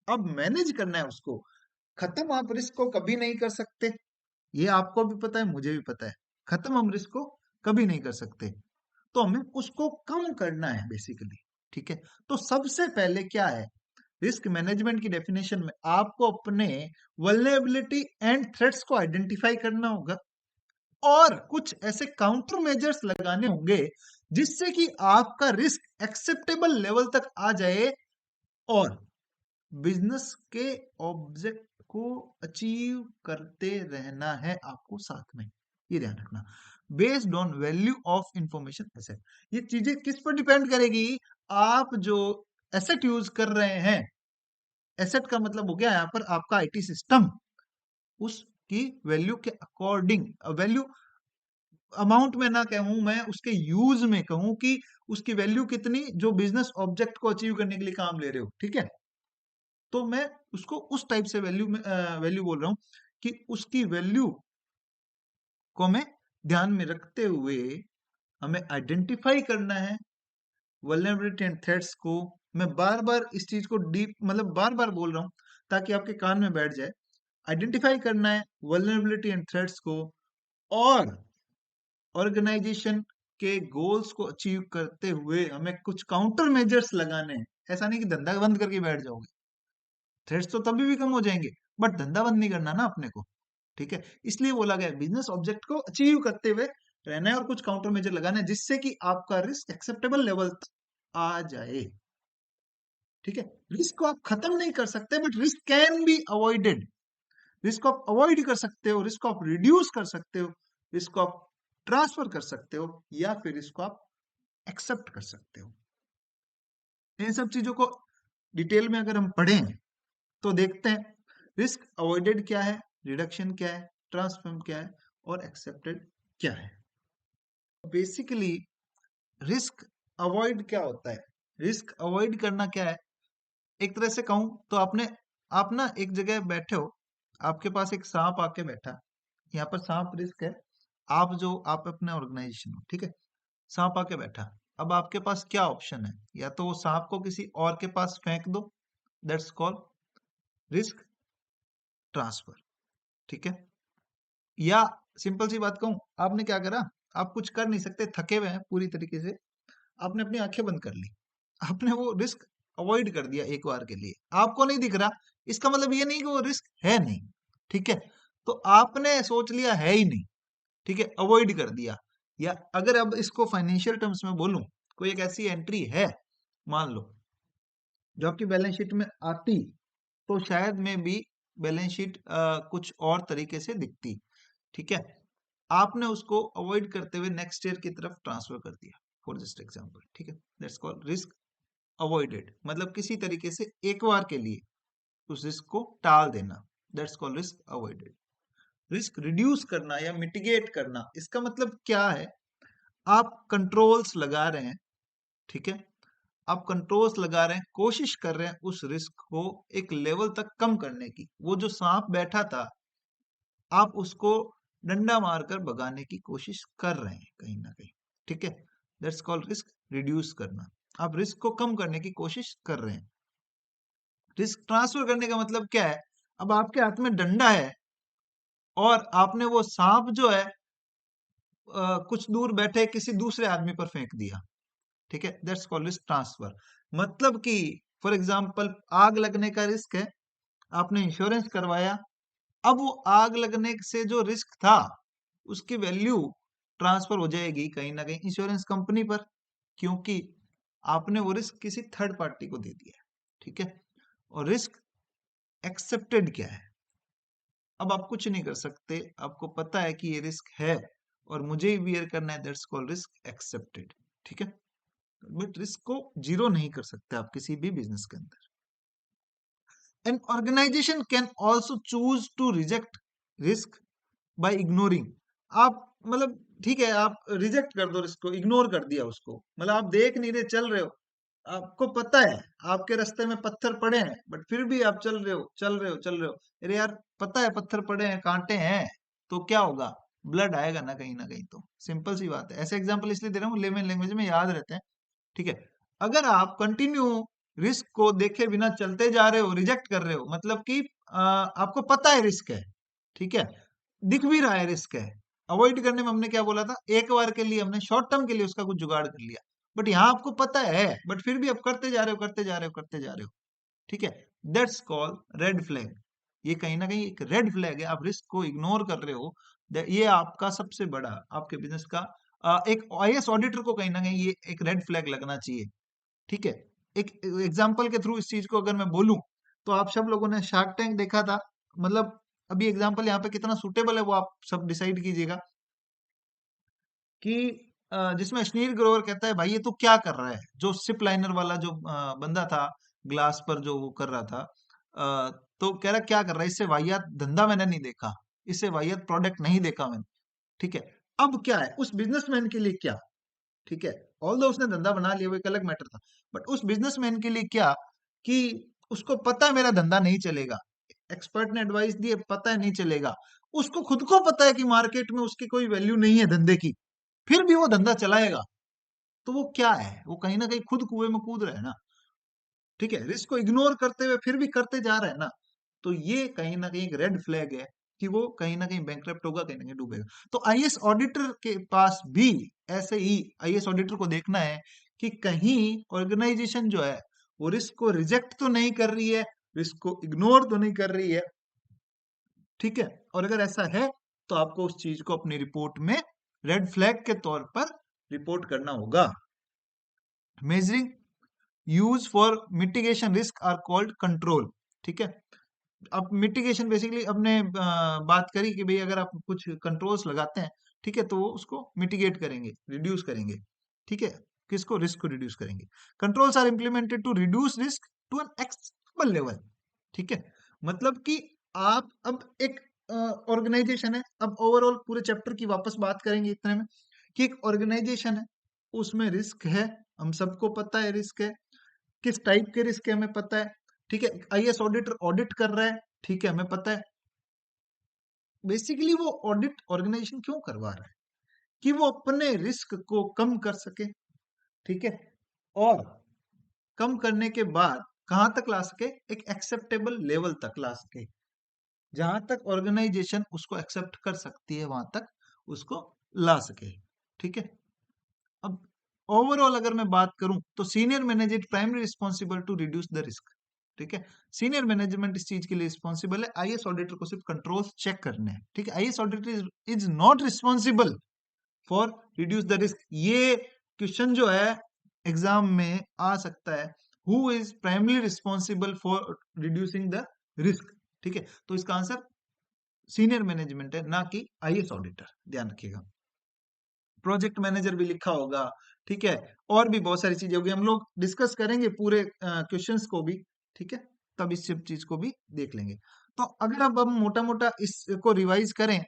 Speaker 1: अब मैनेज करना है उसको। खत्म आप रिस्क को कभी नहीं कर सकते, ये आपको भी पता है, मुझे भी पता है। खत्म हम रिस्क को कभी नहीं कर सकते, तो हमें उसको कम करना है बेसिकली, ठीक है। तो सबसे पहले क्या है, रिस्क मैनेजमेंट की डेफिनेशन में आपको अपने वल्नरेबिलिटी एंड थ्रेट्स को आइडेंटिफाई करना होगा और कुछ ऐसे काउंटर मेजर्स लगाने होंगे जिससे कि आपका रिस्क एक्सेप्टेबल लेवल तक आ जाए और बिजनेस के ऑब्जेक्ट को अचीव करते रहना है आपको साथ में, ये ध्यान रखना। Based on value of information asset, ये चीजें किस पर डिपेंड करेगी? आप जो एसेट यूज कर रहे हैं, एसेट का मतलब हो गया यहाँ पर आपका IT सिस्टम, उसकी वैल्यू के अकॉर्डिंग, वैल्यू अमाउंट में ना कहूं मैं, उसके यूज में कहूं कि उसकी वैल्यू कितनी जो बिजनेस ऑब्जेक्ट को अचीव करने के लिए काम ले रहे हो, ठीक है। तो मैं उसको उस टाइप से वैल्यू में वैल्यू बोल रहा हूं कि उसकी वैल्यू को हमें ध्यान में रखते हुए हमें आइडेंटिफाई करना है वल्नरेबिलिटी एंड थ्रेट्स को। मैं बार बार इस चीज को डीप मतलब बार बार बोल रहा हूं ताकि आपके कान में बैठ जाए। आइडेंटिफाई करना है वल्नरेबिलिटी एंड थ्रेट्स को और ऑर्गेनाइजेशन के गोल्स को अचीव करते हुए हमें कुछ काउंटर मेजर्स लगाने हैं। ऐसा नहीं कि धंधा बंद करके बैठ जाओगे, थ्रेड्स तो तभी भी कम हो जाएंगे, बट धंधा बंद नहीं करना ना अपने को, ठीक है। इसलिए बोला गया बिजनेस ऑब्जेक्ट को अचीव करते हुए रहना है और कुछ काउंटर मेजर लगाना है जिससे कि आपका रिस्क एक्सेप्टेबल लेवल तक आ जाए, ठीक है। रिस्क को आप खत्म नहीं कर सकते but risk can be avoided. Risk को आप अवॉइड कर सकते हो, रिस्क को आप रिड्यूस कर सकते हो, रिस्क को आप ट्रांसफर कर सकते हो या फिर इसको आप एक्सेप्ट कर सकते हो। इन सब चीजों को डिटेल में अगर हम पढ़ें तो देखते हैं रिस्क अवॉइडेड क्या है, रिडक्शन क्या है, ट्रांसफॉर्म क्या है और एक्सेप्टेड क्या है। बेसिकली रिस्क अवॉइड क्या होता है? रिस्क अवॉइड करना क्या है? एक तरह से कहूं तो आप ना एक जगह बैठे हो, आपके पास एक सांप आके बैठा, यहाँ पर सांप रिस्क है। आप अपने ऑर्गेनाइजेशन हो, ठीक है, सांप आके बैठा। अब आपके पास क्या ऑप्शन है, या तो वो सांप को किसी और के पास फेंक दो, दैट्स कॉल रिस्क ट्रांसफर, ठीक है, या सिंपल सी बात कहूं, आपने क्या करा, आप कुछ कर नहीं सकते, थके हुए हैं पूरी तरीके से, आपने अपनी आंखें बंद कर ली, आपने वो रिस्क अवॉइड कर दिया एक बार के लिए, आपको नहीं दिख रहा, इसका मतलब ये नहीं कि वो रिस्क है नहीं, ठीक है, तो आपने सोच लिया है ही नहीं, ठीक है, अवॉइड कर दिया। या अगर अब इसको फाइनेंशियल टर्म्स में बोलूं, कोई एक ऐसी एंट्री है, मान लो, जो आपकी बैलेंस शीट में आती, तो शायद में भी बैलेंस शीट कुछ और तरीके से दिखती, ठीक है, आपने उसको अवॉइड करते हुए नेक्स्ट ईयर की तरफ ट्रांसफर कर दिया, फॉर जस्ट एग्जांपल, ठीक है, दैट्स कॉल्ड रिस्क अवॉइडेड, मतलब किसी तरीके से एक बार के लिए उस रिस्क को टाल देना, that's called risk avoided. Risk reduce करना या मिटिगेट करना, इसका मतलब क्या है, आप कंट्रोल्स लगा रहे हैं, ठीक है, आप कंट्रोल्स लगा रहे हैं, कोशिश कर रहे हैं उस रिस्क को एक लेवल तक कम करने की, वो जो सांप बैठा था, आप उसको डंडा मारकर भगाने की कोशिश कर रहे हैं कहीं ना कहीं, ठीक है, दैट्स कॉल्ड रिस्क रिड्यूस करना, आप रिस्क को कम करने की कोशिश कर रहे हैं। रिस्क ट्रांसफर करने का मतलब क्या है, अब आपके हाथ में डंडा है और आपने वो सांप जो है कुछ दूर बैठे किसी दूसरे आदमी पर फेंक दिया, ठीक है, दैट्स कॉल्ड रिस्क ट्रांसफर। मतलब कि फॉर एग्जांपल आग लगने का रिस्क है, आपने इंश्योरेंस करवाया, अब वो आग लगने से जो रिस्क था उसकी वैल्यू ट्रांसफर हो जाएगी कहीं ना कहीं इंश्योरेंस कंपनी पर, क्योंकि आपने वो रिस्क किसी थर्ड पार्टी को दे दिया है, ठीक है। और रिस्क एक्सेप्टेड क्या है, अब आप कुछ नहीं कर सकते, आपको पता है कि ये रिस्क है और मुझे ही बियर करना है, दैट्स कॉल्ड रिस्क एक्सेप्टेड, ठीक है। बट रिस्क को जीरो नहीं कर सकते आप किसी भी बिजनेस के अंदर। An organisation can also choose to reject risk by ignoring, आप मतलब ठीक है, आप रिजेक्ट कर दो रिस्क को, इग्नोर कर दिया उसको, मतलब आप देख नहीं रहे, चल रहे हो, आपको पता है आपके रास्ते में पत्थर पड़े हैं, बट फिर भी आप चल रहे हो, चल रहे हो, चल रहे हो, अरे यार पता है पत्थर पड़े हैं, कांटे हैं, तो क्या होगा, ब्लड आएगा ना कहीं, तो सिंपल सी बात है, ऐसे एग्जांपल इसलिए दे रहा हूँ, लेमन लैंग्वेज में याद रहते हैं, ठीक है। अगर आप कंटिन्यू रिस्क को देखे बिना चलते जा रहे हो, रिजेक्ट कर रहे हो, मतलब कि आपको पता है रिस्क है, ठीक है, दिख भी रहा है रिस्क है, अवॉइड करने में हमने क्या बोला था, एक बार के लिए हमने शॉर्ट टर्म के लिए उसका कुछ जुगाड़ कर लिया, बट यहाँ आपको पता है, बट फिर भी आप करते जा रहे हो, करते जा रहे हो, करते जा रहे हो, ठीक है, दैट्स कॉल रेड फ्लैग, ये कहीं ना कहीं एक रेड फ्लैग है, आप रिस्क को इग्नोर कर रहे हो, ये आपका सबसे बड़ा आपके बिजनेस का एक आईएएस ऑडिटर को कहीं ना कहीं ये एक रेड फ्लैग लगना चाहिए, ठीक है। एक एग्जांपल के थ्रू इस चीज को अगर मैं बोलूं, तो आप सब लोगों ने शार्क टैंक देखा था, मतलब अभी एग्जांपल यहाँ पे कितना सुटेबल है वो आप सब डिसाइड कीजिएगा, कि जिसमें अश्नीर ग्रोवर कहता है भाई ये तू क्या कर रहा है, जो सिप लाइनर वाला जो बंदा था, ग्लास पर जो वो कर रहा था, तो कह रहा क्या कर रहा है, इससे वाहियात धंधा मैंने नहीं देखा, इससे वाहियात प्रोडक्ट नहीं देखा मैंने, ठीक है। अब क्या है उस बिजनेसमैन के लिए क्या, ठीक है, ऑल्दो उसने धंधा बना लिया वो एक अलग मैटर था, बट उस बिजनेसमैन के लिए क्या, कि उसको पता है मेरा धंधा नहीं चलेगा, एक्सपर्ट ने एडवाइस दी है, पता है नहीं चलेगा, उसको खुद को पता है कि मार्केट में उसकी कोई वैल्यू नहीं है धंधे की, फिर भी वो धंधा चलाएगा, तो वो क्या है, वो कहीं ना कहीं खुद कुएं में कूद रहा है ना, ठीक है, रिस्क को इग्नोर करते हुए फिर भी करते जा रहा है ना, तो ये कहीं ना कहीं एक रेड फ्लैग है कि वो कहीं ना कहीं बैंकरप्ट होगा, कहीं ना कहीं डूबेगा। तो आईएएस ऑडिटर के पास भी ऐसे ही आईएएस ऑडिटर को देखना है कि कहीं ऑर्गेनाइजेशन जो है वो रिस्क को रिजेक्ट तो नहीं कर रही है, रिस्क को इग्नोर तो नहीं कर रही है, ठीक है, और अगर ऐसा है तो आपको उस चीज को अपनी रिपोर्ट में रेड फ्लैग के तौर पर रिपोर्ट करना होगा। Measuring use for mitigation risk are called control, ठीक है। अब मिटिगेशन बेसिकली अपने बात करी कि भाई अगर आप कुछ कंट्रोल्स लगाते हैं, ठीक है, तो वो उसको मिटिगेट करेंगे, रिड्यूस करेंगे, ठीक है, किसको, रिस्क को रिड्यूस करेंगे। Controls are implemented to reduce risk to an acceptable level, ठीक है, मतलब कि आप अब एक ऑर्गेनाइजेशन है, अब ओवरऑल पूरे चैप्टर की वापस बात करेंगे इतने में, कि एक ऑर्गेनाइजेशन है, उसमें रिस्क है, हम सबको पता है रिस्क है, किस टाइप के रिस्क है हमें पता है, ठीक है, आईएएस ऑडिटर ऑडिट कर रहा है, ठीक है, हमें पता है, बेसिकली वो ऑडिट ऑर्गेनाइजेशन क्यों करवा रहा है? कि वो अपने रिस्क को कम कर सके, ठीक है, और कम करने के बाद कहां तक ला सके, एक एक्सेप्टेबल लेवल तक ला सके, जहां तक ऑर्गेनाइजेशन उसको एक्सेप्ट कर सकती है वहां तक उसको ला सके, ठीक है। अब ओवरऑल अगर मैं बात करूं तो senior manager primary responsible to reduce the risk, ठीक है। सीनियर मैनेजमेंट इस चीज के लिए रिस्पॉन्सिबल है, आईएएस ऑडिटर को सिर्फ कंट्रोल्स चेक करने हैं, ठीक है। IAS auditor is not responsible for reduce the risk. ये क्वेश्चन जो है एग्जाम में आ सकता है, who is primary responsible for reducing the risk, ठीक है। तो इसका आंसर सीनियर मैनेजमेंट है, ना कि आईएएस ऑडिटर, ध्यान रखिएगा। प्रोजेक्ट मैनेजर भी लिखा होगा, ठीक है, और भी बहुत सारी चीजें होगी, हम लोग डिस्कस करेंगे पूरे क्वेश्चंस को भी, ठीक है, तब इस सब चीज को भी देख लेंगे। तो अगर अब हम मोटा मोटा इसको रिवाइज करें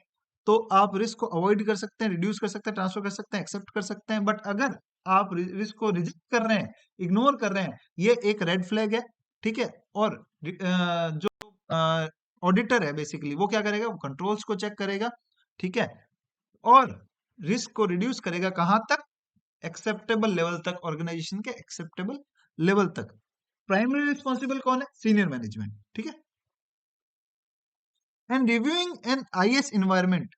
Speaker 1: तो आप रिस्क को अवॉइड कर सकते हैं, रिड्यूस कर सकते हैं, ट्रांसफर कर सकते हैं, एक्सेप्ट कर सकते हैं, बट अगर आप रिस्क को रिजेक्ट कर रहे हैं, इग्नोर कर रहे हैं, ये एक रेड फ्लैग है, ठीक है। और जो ऑडिटर है बेसिकली वो क्या करेगा, वो कंट्रोल्स को चेक करेगा, ठीक है, और रिस्क को रिड्यूस करेगा कहां तक, एक्सेप्टेबल लेवल तक, ऑर्गेनाइजेशन के एक्सेप्टेबल लेवल तक। प्राइमरी रिस्पॉन्सिबल कौन है, सीनियर मैनेजमेंट, ठीक है। And reviewing an IAS environment,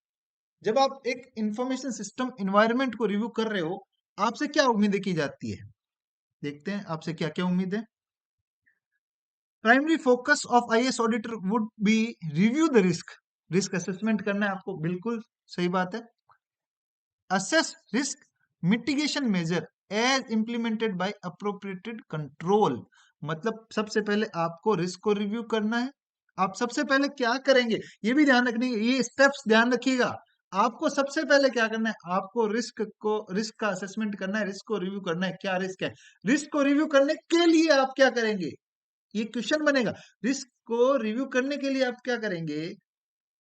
Speaker 1: जब आप एक इंफॉर्मेशन सिस्टम इन्वायरमेंट को रिव्यू कर रहे हो, आपसे क्या उम्मीदें की जाती है, देखते हैं आपसे क्या क्या उम्मीद है। Primary focus of IAS auditor would be review the risk, risk assessment करना है आपको, बिल्कुल सही बात है। assess risk mitigation measure as implemented by appropriated control, मतलब सबसे पहले आपको रिस्क को रिव्यू करना है। आप सबसे पहले क्या करेंगे, ये भी ध्यान रखने, ये स्टेप्स ध्यान रखिएगा। आपको सबसे पहले क्या करना है, आपको रिस्क का असेसमेंट करना है, रिस्क को रिव्यू करना है, क्या रिस्क है। रिस्क को रिव्यू करने के लिए आप क्या करेंगे, ये क्वेश्चन बनेगा, रिस्क को रिव्यू करने के लिए आप क्या करेंगे।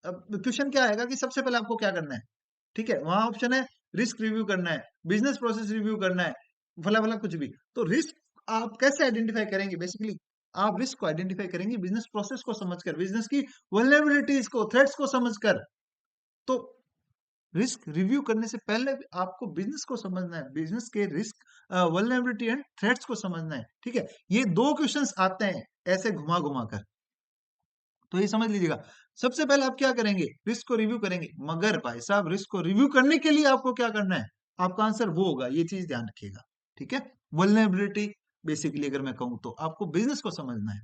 Speaker 1: अब क्वेश्चन क्या आएगा कि सबसे पहले आपको क्या करना है, ठीक है, वहां ऑप्शन है रिस्क रिव्यू करना है, बिजनेस प्रोसेस रिव्यू करना है, भला भला कुछ भी। तो रिस्क आप कैसे आइडेंटिफाई करेंगे, बेसिकली आप रिस्क को आइडेंटिफाई करेंगे बिजनेस प्रोसेस को समझकर, बिजनेस की वल्नरेबिलिटीज को, थ्रेट्स को समझकर। तो रिस्क रिव्यू करने से पहले आपको बिजनेस को समझना है, बिजनेस के रिस्क, वल्नरेबिलिटी एंड थ्रेट्स को समझना है, ठीक है। ये दो क्वेश्चंस आते हैं ऐसे घुमा घुमा कर, तो ये समझ लीजिएगा। सबसे पहले आप क्या करेंगे, रिस्क को रिव्यू करेंगे, मगर भाई साहब रिस्क को रिव्यू करने के लिए आपको क्या करना है, आपका आंसर वो होगा, ये चीज ध्यान रखिएगा, ठीक है। वल्नरेबिलिटी, बेसिकली अगर मैं कहूं तो आपको बिजनेस को समझना है,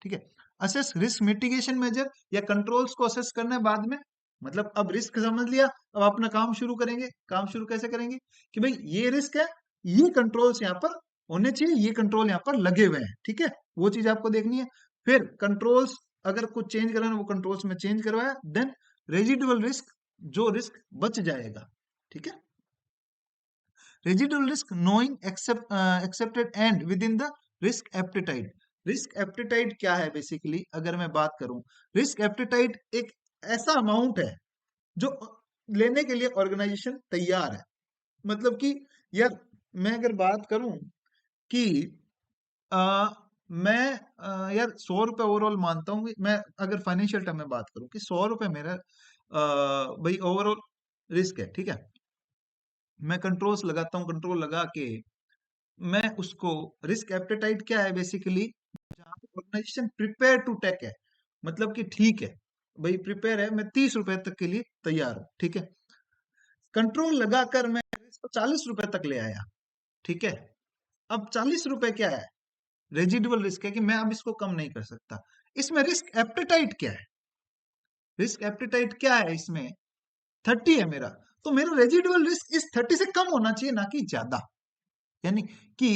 Speaker 1: ठीक है। असेस रिस्क मिटिगेशन मेजर या कंट्रोल्स को असेस करना है बाद में, मतलब अब रिस्क समझ लिया, अब अपना काम शुरू करेंगे। काम शुरू कैसे करेंगे कि भाई ये रिस्क है, ये कंट्रोल्स यहाँ पर होने चाहिए, ये कंट्रोल यहाँ पर लगे हुए हैं, ठीक है, वो चीज आपको देखनी है। फिर कंट्रोल्स अगर कुछ चेंज करना है वो कंट्रोल्स में चेंज करवाया, देन रेजिडुअल रिस्क, जो रिस्क बच जाएगा, ठीक है। Residual risk knowing accepted and within the risk appetite. Risk appetite क्या है, बेसिकली अगर मैं बात करूं, रिस्क एप्टीटाइट एक ऐसा अमाउंट है जो लेने के लिए ऑर्गेनाइजेशन तैयार है। मतलब कि यार मैं अगर बात करूं कि आ, मैं यार 100 रुपए ओवरऑल मानता हूँ, मैं अगर फाइनेंशियल टर्म में बात करूं कि 100 रुपए मेरा भाई ओवरऑल रिस्क है, ठीक है। मैं कंट्रोल्स लगाता हूँ, कंट्रोल लगा के मैं उसको, रिस्क एप्टाइट क्या है बेसिकली, जहाँ पे ऑर्गेनाइजेशन प्रिपेयर टू टेक है, मतलब कि ठीक है भाई प्रिपेयर है, मैं 30 रुपए तक के लिए तैयार हूँ, ठीक है। कंट्रोल लगाकर मैं इसको 40 रुपए तक ले आया, ठीक है। अब 40 रुपए क्या है, रेजिडुअल रिस्क है कि मैं अब इसको कम नहीं कर सकता। इसमें रिस्क एप्टाइट क्या है, रिस्क एप्टाइट क्या है इसमें, 30 है मेरा, तो मेरा रेजिडुअल रिस्क इस 30 से कम होना चाहिए, ना कि ज्यादा। यानी कि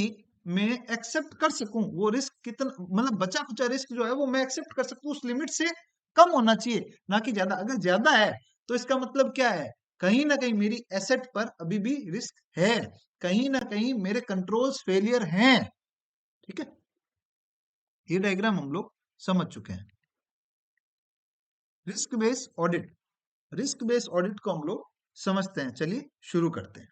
Speaker 1: मैं एक्सेप्ट कर सकूं वो रिस्क कितना, मतलब बचा खुचा रिस्क जो है वो मैं एक्सेप्ट कर सकूं, उस लिमिट से कम होना चाहिए, ना कि ज्यादा। अगर ज्यादा है तो इसका मतलब क्या है, कहीं ना कहीं मेरी एसेट पर अभी भी रिस्क है, कहीं ना कहीं मेरे कंट्रोल्स फेलियर हैं, ठीक है। ये डायग्राम हम लोग समझ चुके हैं। Risk based audit, risk based audit को हम लोग समझते हैं, चलिए शुरू करते हैं।